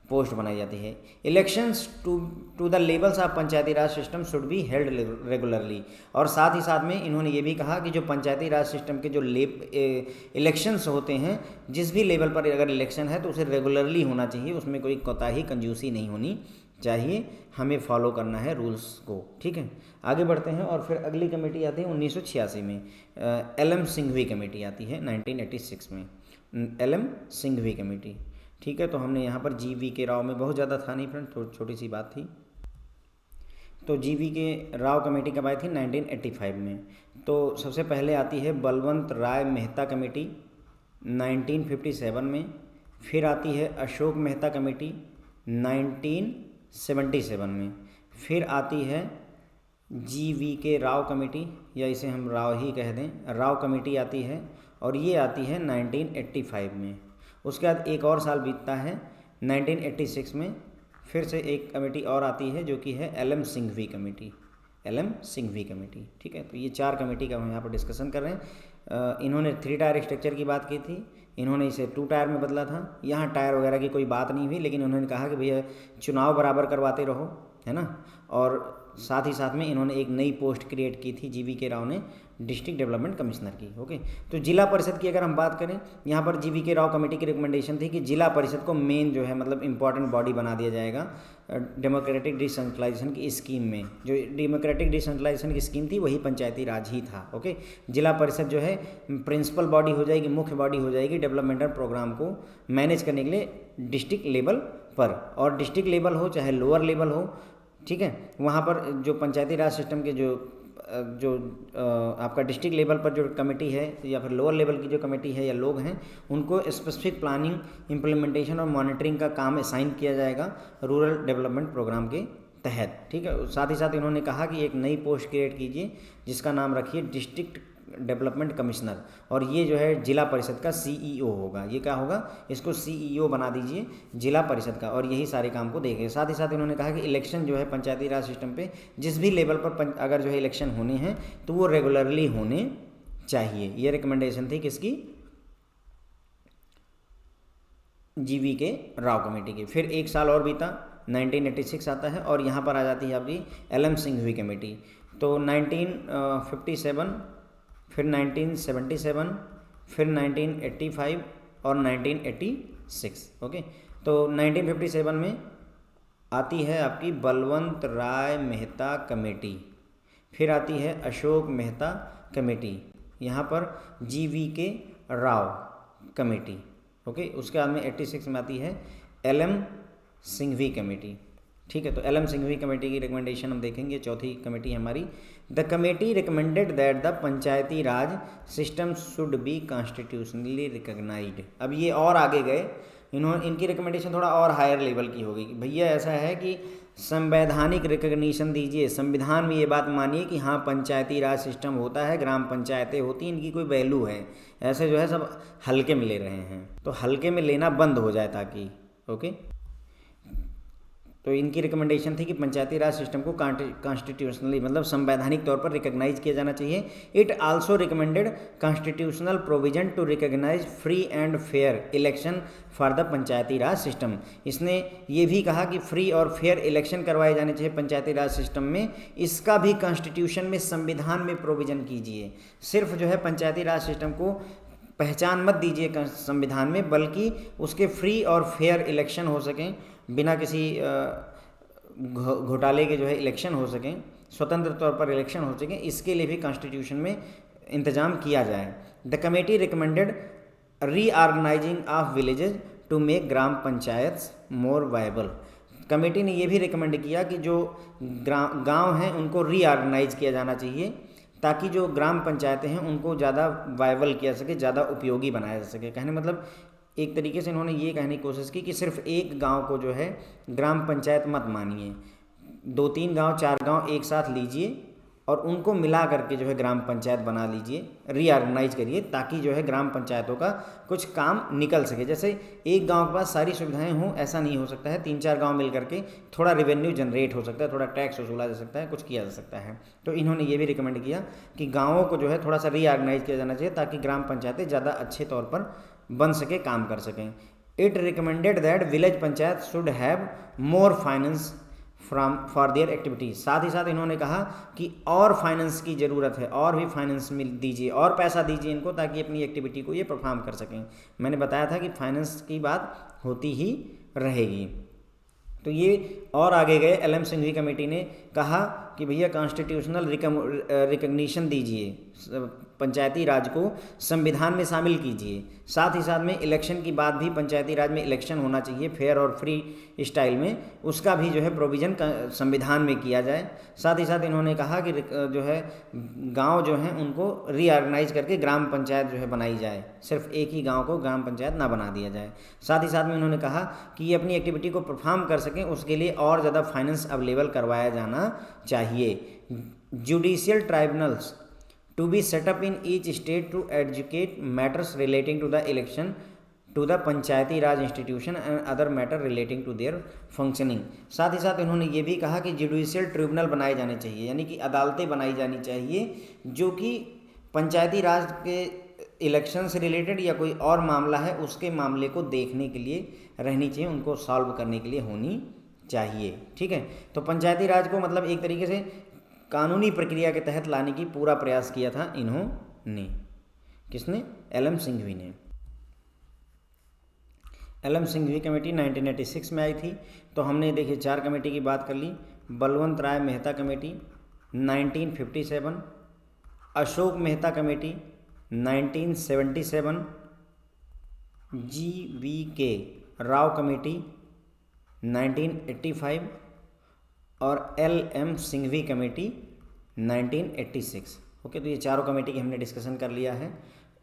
पोस्ट बनाई जाती है। Elections to the levels of panchayati Raj system should be held regularly. और साथ ही साथ में इन्होंने ये भी कहा कि जो पंचायती राज सिस्टम के जो इलेक्शंस होते हैं, जिस भी लेवल पर अगर इलेक्शन है तो उसे रेगुलरली होना चाहिए, उसमें कोई कोताही कंजूसी नहीं होनी चाहिए, हमें फॉलो करना है रूल्स को। ठीक है, आगे बढ़ते हैं। और फिर अगली कमेटी आती है 1986 में, LM सिंघवी कमेटी आती है 1986 में, LM सिंघवी कमेटी। ठीक है, तो हमने यहाँ पर GV.K. राव में बहुत ज़्यादा था नहीं फ्रेंड, तो छोटी सी बात थी। तो GV.K. राव कमेटी कब आई थी? 1985 में। तो सबसे पहले आती है बलवंत राय मेहता कमेटी 1957 में। फिर आती है अशोक मेहता कमेटी 1977 में। फिर आती है GV.K. राव कमेटी, या इसे हम राव ही कह दें, राव कमेटी आती है, और ये आती है 1985 में। उसके बाद एक और साल बीतता है 1986 में, फिर से एक कमेटी और आती है जो कि है LM Singhvi committee, LM Singhvi committee. ठीक है, तो ये 4 कमेटी का हम यहाँ पर डिस्कशन कर रहे हैं। इन्होंने 3 टायर स्ट्रक्चर की बात की थी, इन्होंने इसे 2 टायर में बदला था। यहाँ टायर वगैरह की कोई बात नहीं हुई, लेकिन उन्होंने कहा कि भैया चुनाव बराबर करवाते रहो, है ना, और साथ ही साथ में इन्होंने एक नई पोस्ट क्रिएट की थी GV राव ने, डिस्ट्रिक्ट डेवलपमेंट कमिश्नर की। ओके, तो जिला परिषद की अगर हम बात करें, यहाँ पर GV राव कमेटी की रिकमेंडेशन थी कि जिला परिषद को मेन जो है मतलब इंपॉर्टेंट बॉडी बना दिया जाएगा डेमोक्रेटिक डिसेंट्रलाइजेशन की स्कीम में। जो डेमोक्रेटिक डिसेंट्रलाइजेशन की स्कीम थी वही पंचायती राज ही था। ओके, जिला परिषद जो है प्रिंसिपल बॉडी हो जाएगी, मुख्य बॉडी हो जाएगी डेवलपमेंटल प्रोग्राम को मैनेज करने के लिए डिस्ट्रिक्ट लेवल पर, और डिस्ट्रिक्ट लेवल हो चाहे लोअर लेवल हो, ठीक है, वहाँ पर जो पंचायती राज सिस्टम के जो आपका डिस्ट्रिक्ट लेवल पर जो कमेटी है या फिर लोअर लेवल की जो कमेटी है या लोग हैं, उनको स्पेसिफिक प्लानिंग, इम्प्लीमेंटेशन और मॉनिटरिंग का काम असाइन किया जाएगा रूरल डेवलपमेंट प्रोग्राम के तहत। ठीक है, साथ ही साथ इन्होंने कहा कि एक नई पोस्ट क्रिएट कीजिए जिसका नाम रखिए डिस्ट्रिक्ट डेवलपमेंट कमिश्नर, और ये जो है जिला परिषद का CEO होगा। ये क्या होगा, इसको CEO बना दीजिए जिला परिषद का, और यही सारे काम को देखें। साथ ही साथ इन्होंने कहा कि इलेक्शन जो है पंचायती राज सिस्टम पे जिस भी लेवल पर अगर जो है इलेक्शन होने हैं तो वो रेगुलरली होने चाहिए। ये रिकमेंडेशन थी किसकी, GV राव कमेटी की। फिर एक साल और बीता, 1986 आता है, और यहाँ पर आ जाती है आपकी LM सिंघवी कमेटी। तो 1957, फिर 1977, फिर 1985 और 1986। ओके, तो 1957 में आती है आपकी बलवंत राय मेहता कमेटी, फिर आती है अशोक मेहता कमेटी, यहाँ पर GV राव कमेटी। ओके, उसके बाद में 86 में आती है LM सिंघवी कमेटी। ठीक है, तो LM सिंघवी कमेटी की रिकमेंडेशन हम देखेंगे, चौथी कमेटी है हमारी। The committee recommended that the panchayati Raj system should be constitutionally recognised. अब ये और आगे गए, इनकी रिकमेंडेशन थोड़ा और हायर लेवल की होगी। भैया ऐसा है कि संवैधानिक रिकग्निशन दीजिए, संविधान में ये बात मानिए कि हाँ पंचायती राज सिस्टम होता है, ग्राम पंचायतें होती हैं, इनकी कोई वैल्यू है। ऐसे जो है सब हल्के में ले रहे हैं, तो हल्के में लेना बंद हो जाए ताकि। ओके, तो इनकी रिकमेंडेशन थी कि पंचायती राज सिस्टम को कॉन्स्टिट्यूशनली मतलब संवैधानिक तौर पर रिकग्नाइज किया जाना चाहिए। It also recommended constitutional provision to recognise free and fair election for the panchayati Raj system. इसने ये भी कहा कि फ्री और फेयर इलेक्शन करवाए जाने चाहिए पंचायती राज सिस्टम में, इसका भी कॉन्स्टिट्यूशन में, संविधान में प्रोविजन कीजिए। सिर्फ जो है पंचायती राज सिस्टम को पहचान मत दीजिए संविधान में, बल्कि उसके फ्री और फेयर इलेक्शन हो सकें, बिना किसी घोटाले के जो है इलेक्शन हो सकें, स्वतंत्र तौर पर इलेक्शन हो सकें, इसके लिए भी कॉन्स्टिट्यूशन में इंतजाम किया जाए। The committee recommended reorganising of villages to make gram panchayats more viable. Committee ने यह भी रिकमेंड किया कि जो गांव हैं उनको रीऑर्गेनाइज किया जाना चाहिए, ताकि जो ग्राम पंचायतें हैं उनको ज़्यादा वायबल किया सके, ज़्यादा उपयोगी बनाया जा सके। कहने मतलब एक तरीके से इन्होंने ये कहने की कोशिश की कि सिर्फ एक गांव को जो है ग्राम पंचायत मत मानिए, 2-3 गांव 4 गांव एक साथ लीजिए और उनको मिला करके जो है ग्राम पंचायत बना लीजिए, रीऑर्गेनाइज करिए, ताकि जो है ग्राम पंचायतों का कुछ काम निकल सके। जैसे एक गांव के पास सारी सुविधाएं हों ऐसा नहीं हो सकता है, 3-4 गांव मिल करके थोड़ा रेवेन्यू जनरेट हो सकता है, थोड़ा टैक्स वसूला जा सकता है, कुछ किया जा सकता है। तो इन्होंने ये भी रिकमेंड किया कि गाँवों को जो है थोड़ा सा रीऑर्गेनाइज किया जाना चाहिए, ताकि ग्राम पंचायतें ज़्यादा अच्छे तौर पर बन सके, काम कर सकें। It recommended that village panchayat should have more finance from for their activities. साथ ही साथ इन्होंने कहा कि और फाइनेंस की ज़रूरत है, और भी फाइनेंस मिल दीजिए, और पैसा दीजिए इनको, ताकि अपनी एक्टिविटी को ये परफॉर्म कर सकें। मैंने बताया था कि फाइनेंस की बात होती ही रहेगी। तो ये और आगे गए, LM सिंघवी कमेटी ने कहा कि भैया कॉन्स्टिट्यूशनल रिकग्निशन दीजिए, पंचायती राज को संविधान में शामिल कीजिए। साथ ही साथ में इलेक्शन की बात भी, पंचायती राज में इलेक्शन होना चाहिए फेयर और फ्री स्टाइल में, उसका भी जो है प्रोविज़न संविधान में किया जाए। साथ ही साथ इन्होंने कहा कि जो है गांव जो हैं उनको रीऑर्गेनाइज करके ग्राम पंचायत जो है बनाई जाए, सिर्फ एक ही गांव को ग्राम पंचायत ना बना दिया जाए। साथ ही साथ में इन्होंने कहा कि ये अपनी एक्टिविटी को परफॉर्म कर सकें, उसके लिए और ज़्यादा फाइनेंस अवेलेबल करवाया जाना चाहिए। Judicial tribunals to be set up in each state to educate matters relating to the election to the panchayati Raj institution and other matter relating to their functioning. साथ ही साथ इन्होंने ये भी कहा कि जुडिशियल ट्रिब्यूनल बनाए जाने चाहिए, यानी कि अदालतें बनाई जानी चाहिए जो कि पंचायती राज के इलेक्शन से रिलेटेड या कोई और मामला है उसके मामले को देखने के लिए रहनी चाहिए, उनको सॉल्व करने के लिए होनी चाहिए। ठीक है, तो पंचायती राज को मतलब एक तरीके से कानूनी प्रक्रिया के तहत लाने की पूरा प्रयास किया था इन्होंने। किसने? एल.एम. सिंघवी ने। एल.एम. सिंघवी कमेटी 1986 में आई थी। तो हमने देखिए 4 कमेटी की बात कर ली। Balwant Rai Mehta committee 1957, Ashok Mehta committee 1977, G.V.K. Rao committee 1985 और एल.एम. सिंघवी कमेटी 1986। ओके, तो ये चारों कमेटी की हमने डिस्कशन कर लिया है,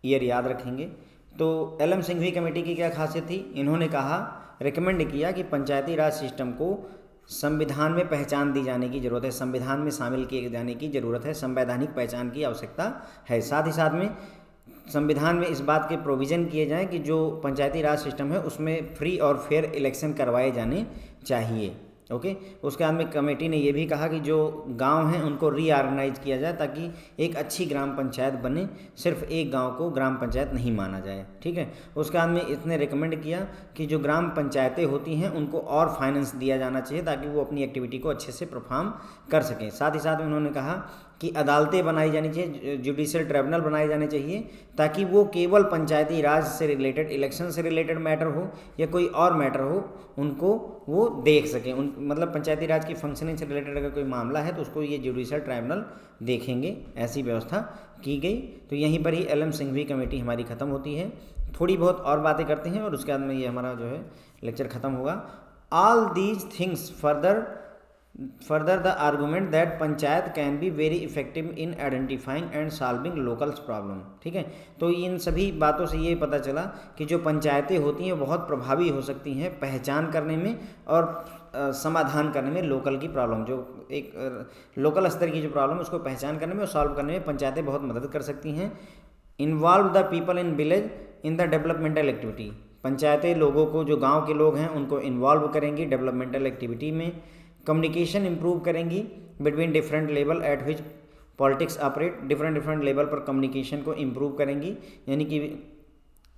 ईयर याद रखेंगे। तो एल.एम. सिंघवी कमेटी की क्या खासियत थी? इन्होंने कहा, रिकमेंड किया कि पंचायती राज सिस्टम को संविधान में पहचान दी जाने की ज़रूरत है, संविधान में शामिल किए जाने की ज़रूरत है, संवैधानिक पहचान की आवश्यकता है। साथ ही साथ में संविधान में इस बात के प्रोविज़न किए जाएं कि जो पंचायती राज सिस्टम है उसमें फ्री और फेयर इलेक्शन करवाए जाने चाहिए। ओके, उसके बाद में कमेटी ने यह भी कहा कि जो गांव हैं उनको रीऑर्गेनाइज किया जाए ताकि एक अच्छी ग्राम पंचायत बने, सिर्फ एक गांव को ग्राम पंचायत नहीं माना जाए। ठीक है, उसके बाद में इसने रिकमेंड किया कि जो ग्राम पंचायतें होती हैं उनको और फाइनेंस दिया जाना चाहिए ताकि वो अपनी एक्टिविटी को अच्छे से परफॉर्म कर सकें। साथ ही साथ में उन्होंने कहा कि अदालतें बनाई जानी चाहिए, जुडिशियल ट्रिब्यूनल बनाए जाने चाहिए ताकि वो केवल पंचायती राज से रिलेटेड, इलेक्शन से रिलेटेड मैटर हो या कोई और मैटर हो, उनको वो देख सकें। मतलब पंचायती राज की फंक्शनिंग से रिलेटेड अगर कोई मामला है तो उसको ये जुडिशियल ट्राइब्यूनल देखेंगे, ऐसी व्यवस्था की गई। तो यहीं पर ही एल.एम. सिंघवी कमेटी हमारी ख़त्म होती है। थोड़ी बहुत और बातें करते हैं और उसके बाद में ये हमारा जो है लेक्चर ख़त्म होगा। All these things further the argument that panchayat can be very effective in identifying and solving locals problem. ठीक है, तो इन सभी बातों से ये पता चला कि जो पंचायतें होती हैं बहुत प्रभावी हो सकती हैं पहचान करने में और समाधान करने में। लोकल की प्रॉब्लम, जो एक लोकल स्तर की जो प्रॉब्लम है उसको पहचान करने में और सॉल्व करने में पंचायतें बहुत मदद कर सकती हैं। Involve the people in village in the developmental activity, पंचायतें लोगों को, जो गाँव के लोग हैं उनको इन्वॉल्व करेंगी डेवलपमेंटल एक्टिविटी में। कम्युनिकेशन इंप्रूव करेंगी बिटवीन डिफरेंट लेवल एट विच पॉलिटिक्स ऑपरेट, डिफरेंट लेवल पर कम्युनिकेशन को इंप्रूव करेंगी, यानी कि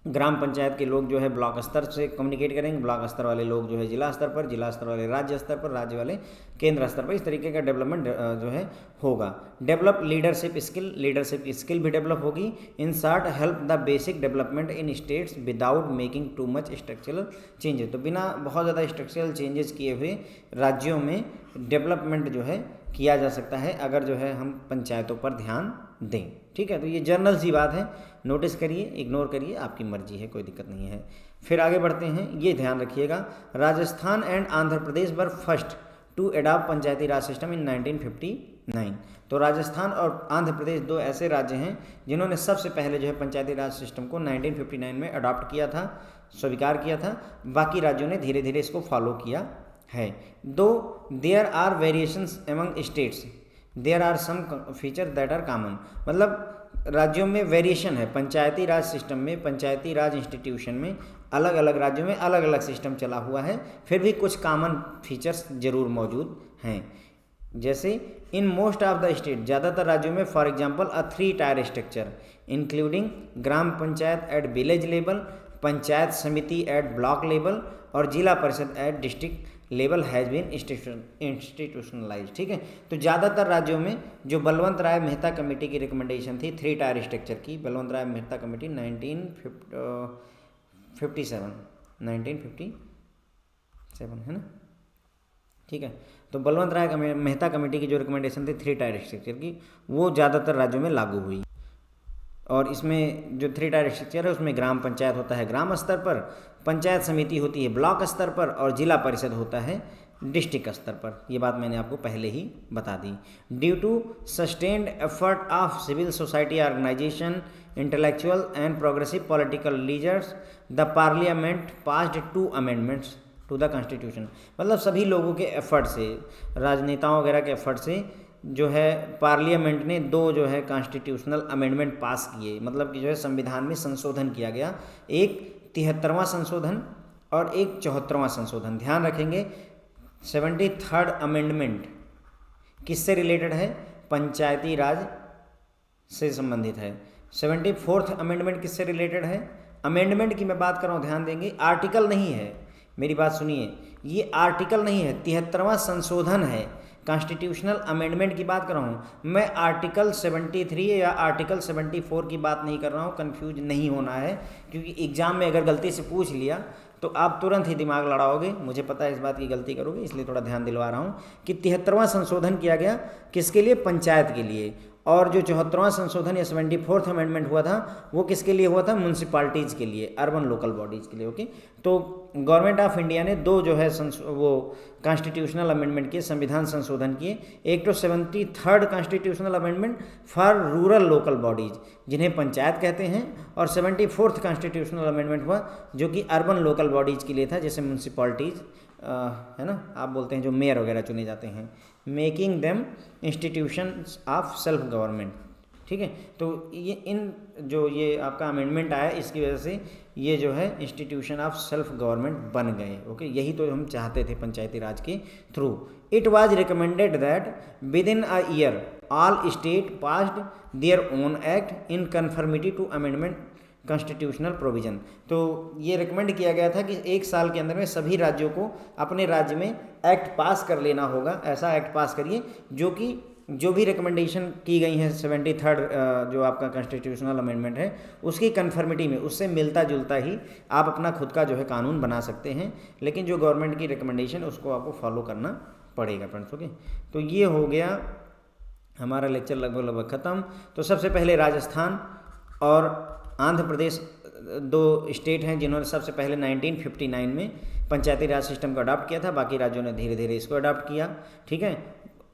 ग्राम पंचायत के लोग जो है ब्लॉक स्तर से कम्युनिकेट करेंगे, ब्लॉक स्तर वाले लोग जो है जिला स्तर पर, जिला स्तर वाले राज्य स्तर पर, राज्य वाले केंद्र स्तर पर। इस तरीके का डेवलपमेंट जो है होगा। डेवलप लीडरशिप स्किल भी डेवलप होगी। In short help the basic development in states without making too much structural changes, तो बिना बहुत ज़्यादा स्ट्रक्चरल चेंजेस किए हुए राज्यों में डेवलपमेंट जो है किया जा सकता है अगर जो है हम पंचायतों पर ध्यान दें। ठीक है, तो ये जनरल सी बात है, नोटिस करिए, इग्नोर करिए, आपकी मर्जी है, कोई दिक्कत नहीं है। फिर आगे बढ़ते हैं, ये ध्यान रखिएगा, Rajasthan and Andhra Pradesh were first to adopt panchayati Raj system in 1959। तो राजस्थान और आंध्र प्रदेश दो ऐसे राज्य हैं जिन्होंने सबसे पहले जो है पंचायती राज सिस्टम को 1959 में अडॉप्ट किया था, स्वीकार किया था। बाकी राज्यों ने धीरे धीरे इसको फॉलो किया है। Though there are variations among states, there are some feature that are common, मतलब राज्यों में वेरिएशन है। पंचायती राज सिस्टम में, पंचायती राज इंस्टीट्यूशन में अलग अलग राज्यों में अलग अलग सिस्टम चला हुआ है, फिर भी कुछ कॉमन फीचर्स जरूर मौजूद हैं। जैसे in most of the state, ज़्यादातर राज्यों में, for example a 3 tier structure including gram panchayat at village level, panchayat samiti at block level और जिला parishad at district level has been institutionalise. ठीक है, तो ज़्यादातर राज्यों में जो बलवंत राय मेहता कमेटी की रिकमेंडेशन थी 3 टायर स्ट्रक्चर की, बलवंत राय मेहता कमेटी 1957 है ना। ठीक है, तो बलवंत राय मेहता कमेटी की जो रिकमेंडेशन थी 3 टायर स्ट्रक्चर की, वो ज़्यादातर राज्यों में लागू हुई। और इसमें जो 3 टायर स्ट्रक्चर है उसमें ग्राम पंचायत होता है ग्राम स्तर पर, पंचायत समिति होती है ब्लॉक स्तर पर और जिला परिषद होता है डिस्ट्रिक्ट स्तर पर। ये बात मैंने आपको पहले ही बता दी। Due to sustained effort of civil society organization, intellectual and progressive political leaders, the parliament passed 2 amendments to the constitution, मतलब सभी लोगों के एफर्ट से, राजनेताओं वगैरह के एफर्ट से जो है पार्लियामेंट ने 2 जो है कॉन्स्टिट्यूशनल अमेंडमेंट पास किए, मतलब कि जो है संविधान में संशोधन किया गया। एक 73वां संशोधन और एक 74वां संशोधन। ध्यान रखेंगे 73rd अमेंडमेंट किससे रिलेटेड है? पंचायती राज से संबंधित है। 74th अमेंडमेंट किससे रिलेटेड है? अमेंडमेंट की मैं बात कर रहा हूँ, ध्यान देंगे, आर्टिकल नहीं है, मेरी बात सुनिए, ये आर्टिकल नहीं है, 73वां संशोधन है, कॉन्स्टिट्यूशनल अमेंडमेंट की बात कर रहा हूँ मैं। आर्टिकल 73 या आर्टिकल 74 की बात नहीं कर रहा हूँ, कंफ्यूज नहीं होना है, क्योंकि एग्जाम में अगर गलती से पूछ लिया तो आप तुरंत ही दिमाग लड़ाओगे, मुझे पता है इस बात की गलती करोगे, इसलिए थोड़ा ध्यान दिलवा रहा हूँ कि 73वां संशोधन किया गया किसके लिए, पंचायत के लिए। और जो 74वां संशोधन या 74th अमेंडमेंट हुआ था वो किसके लिए हुआ था, म्यूनसिपालिटीज़ के लिए, अर्बन लोकल बॉडीज़ के लिए। ओके, तो गवर्नमेंट ऑफ इंडिया ने दो जो है वो कॉन्स्टिट्यूशनल अमेंडमेंट किए, संविधान संशोधन किए। एक तो 73rd constitutional amendment for rural local bodies जिन्हें पंचायत कहते हैं, और 74th कॉन्स्टिट्यूशनल अमेंडमेंट हुआ जो कि अर्बन लोकल बॉडीज़ के लिए था, जैसे म्यूनसिपालिटीज़ है ना, आप बोलते हैं जो मेयर वगैरह चुने जाते हैं, making them institutions of self government. ठीक है, तो ये इन जो ये आपका अमेंडमेंट आया इसकी वजह से ये जो है इंस्टीट्यूशन ऑफ सेल्फ गवर्नमेंट बन गए। ओके, यही तो हम चाहते थे पंचायती राज के through. It was recommended that within a year all state passed their own act in conformity to amendment constitutional provision. तो ये रिकमेंड किया गया था कि एक साल के अंदर में सभी राज्यों को अपने राज्य में एक्ट पास कर लेना होगा, ऐसा एक्ट पास करिए जो भी रिकमेंडेशन की गई हैं 73rd जो आपका कॉन्स्टिट्यूशनल अमेंडमेंट है उसकी कन्फर्मिटी में, उससे मिलता जुलता ही आप अपना खुद का जो है कानून बना सकते हैं, लेकिन जो गवर्नमेंट की रिकमेंडेशन उसको आपको फॉलो करना पड़ेगा फ्रेंड्स। ओके, तो ये हो गया हमारा लेक्चर लगभग ख़त्म। तो सबसे पहले राजस्थान और आंध्र प्रदेश दो स्टेट हैं जिन्होंने सबसे पहले 1959 में पंचायती राज सिस्टम को अडॉप्ट किया था, बाकी राज्यों ने धीरे धीरे इसको अडॉप्ट किया। ठीक है,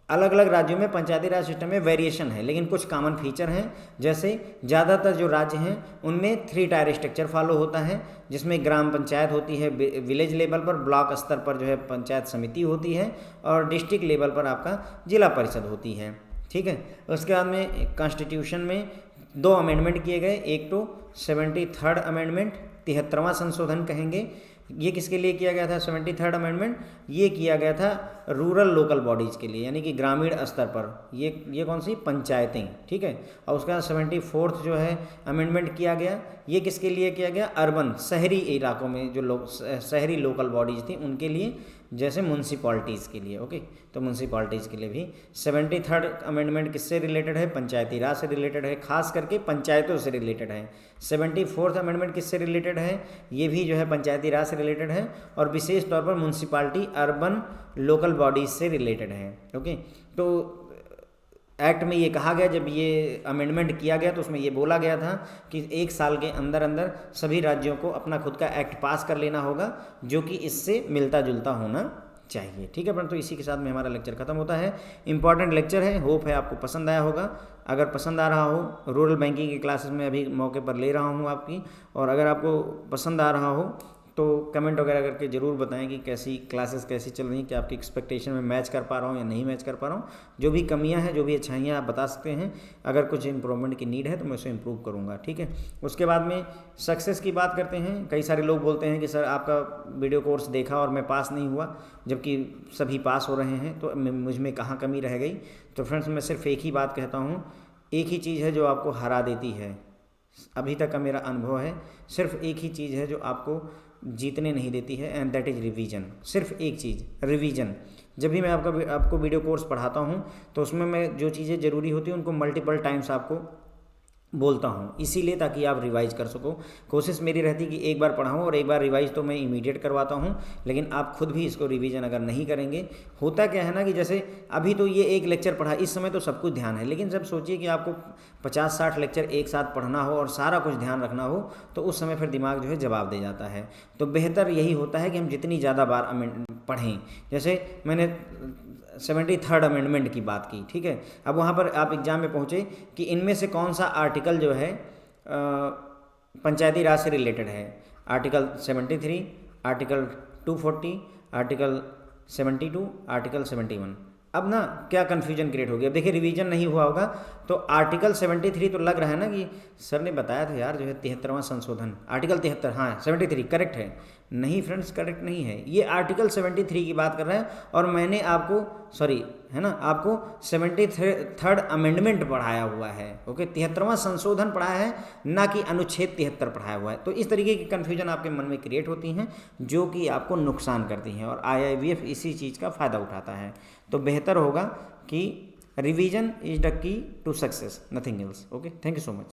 अलग अलग राज्यों में पंचायती राज सिस्टम में वेरिएशन है, लेकिन कुछ कॉमन फीचर हैं, जैसे ज़्यादातर जो राज्य हैं उनमें 3 टायर स्ट्रक्चर फॉलो होता है, जिसमें ग्राम पंचायत होती है विलेज लेवल पर, ब्लॉक स्तर पर जो है पंचायत समिति होती है, और डिस्ट्रिक्ट लेवल पर आपका जिला परिषद होती है। ठीक है, उसके बाद में कॉन्स्टिट्यूशन में 2 अमेंडमेंट किए गए, एक तो 73rd अमेंडमेंट, 73वां संशोधन कहेंगे, ये किसके लिए किया गया था 73rd अमेंडमेंट, ये किया गया था रूरल लोकल बॉडीज़ के लिए, यानी कि ग्रामीण स्तर पर, ये कौन सी पंचायतें। ठीक है, और उसके बाद 74th जो है अमेंडमेंट किया गया, ये किसके लिए किया गया, अर्बन शहरी इलाकों में जो लोग शहरी लोकल बॉडीज़ थी उनके लिए, जैसे म्यूनसिपालिटीज़ के लिए। ओके, तो म्यूनसिपालिटीज़ के लिए भी 73rd अमेंडमेंट किससे रिलेटेड है, पंचायती राज से रिलेटेड है, खास करके पंचायतों से रिलेटेड है। 74th अमेंडमेंट किससे रिलेटेड है, ये भी जो है पंचायती राज से रिलेटेड है, और विशेष तौर पर म्यूनसिपालिटी अर्बन लोकल बॉडीज से रिलेटेड है। ओके, तो एक्ट में ये कहा गया, जब ये अमेंडमेंट किया गया तो उसमें ये बोला गया था कि 1 साल के अंदर अंदर सभी राज्यों को अपना खुद का एक्ट पास कर लेना होगा जो कि इससे मिलता जुलता होना चाहिए। ठीक है फ्रेंड, तो इसी के साथ में हमारा लेक्चर खत्म होता है। इंपॉर्टेंट लेक्चर है, होप है आपको पसंद आया होगा। अगर पसंद आ रहा हो, रूरल बैंकिंग की क्लासेस में अभी मौके पर ले रहा हूँ आपकी, और अगर आपको पसंद आ रहा हो तो कमेंट वगैरह करके ज़रूर बताएं कि कैसी क्लासेस कैसी चल रही हैं, कि आपकी एक्सपेक्टेशन में मैच कर पा रहा हूँ या नहीं मैच कर पा रहा हूँ। जो भी कमियां हैं, जो भी अच्छाइयाँ आप बता सकते हैं, अगर कुछ इंप्रूवमेंट की नीड है तो मैं उसे इम्प्रूव करूँगा। ठीक है, उसके बाद में सक्सेस की बात करते हैं। कई सारे लोग बोलते हैं कि सर आपका वीडियो कोर्स देखा और मैं पास नहीं हुआ, जबकि सभी पास हो रहे हैं, तो मुझ में कहाँ कमी रह गई। तो फ्रेंड्स, मैं सिर्फ एक ही बात कहता हूँ, एक ही चीज़ है जो आपको हरा देती है, अभी तक का मेरा अनुभव है, सिर्फ एक ही चीज़ है जो आपको जीतने नहीं देती है, एंड दैट इज़ रिवीजन। सिर्फ एक चीज़, रिवीजन। जब भी मैं आपको वीडियो कोर्स पढ़ाता हूँ तो उसमें मैं जो चीज़ें ज़रूरी होती हैं उनको मल्टीपल टाइम्स आपको बोलता हूँ, इसीलिए ताकि आप रिवाइज कर सको। कोशिश मेरी रहती कि एक बार पढ़ाऊँ और एक बार रिवाइज तो मैं इमीडिएट करवाता हूँ, लेकिन आप खुद भी इसको रिवीजन अगर नहीं करेंगे, होता क्या है ना कि जैसे अभी तो ये एक लेक्चर पढ़ा, इस समय तो सब कुछ ध्यान है, लेकिन जब सोचिए कि आपको 50-60 लेक्चर एक साथ पढ़ना हो और सारा कुछ ध्यान रखना हो, तो उस समय फिर दिमाग जो है जवाब दे जाता है। तो बेहतर यही होता है कि हम जितनी ज़्यादा बार पढ़ें। जैसे मैंने 73rd अमेंडमेंट की बात की, ठीक है, अब वहाँ पर आप एग्जाम में पहुँचे कि इनमें से कौन सा आर्टिकल जो है पंचायती राज से रिलेटेड है। Article 73, article 240, article 72, article 71। अब ना क्या कन्फ्यूजन क्रिएट हो गया। अब देखिए, रिवीजन नहीं हुआ होगा तो आर्टिकल 73 तो लग रहा है ना कि सर ने बताया था यार जो है 73वां संशोधन, आर्टिकल 73, हाँ 73 करेक्ट है, नहीं फ्रेंड्स, करेक्ट नहीं है। ये आर्टिकल 73 की बात कर रहे हैं और मैंने आपको सॉरी है ना, आपको 73rd अमेंडमेंट पढ़ाया हुआ है। ओके, 73वां संशोधन पढ़ाया है, ना कि अनुच्छेद 73 पढ़ाया हुआ है। तो इस तरीके की कन्फ्यूजन आपके मन में क्रिएट होती हैं जो कि आपको नुकसान करती हैं, और IIBF इसी चीज़ का फ़ायदा उठाता है। तो बेहतर होगा कि revision is the key to success, nothing else. Okay, thank you so much.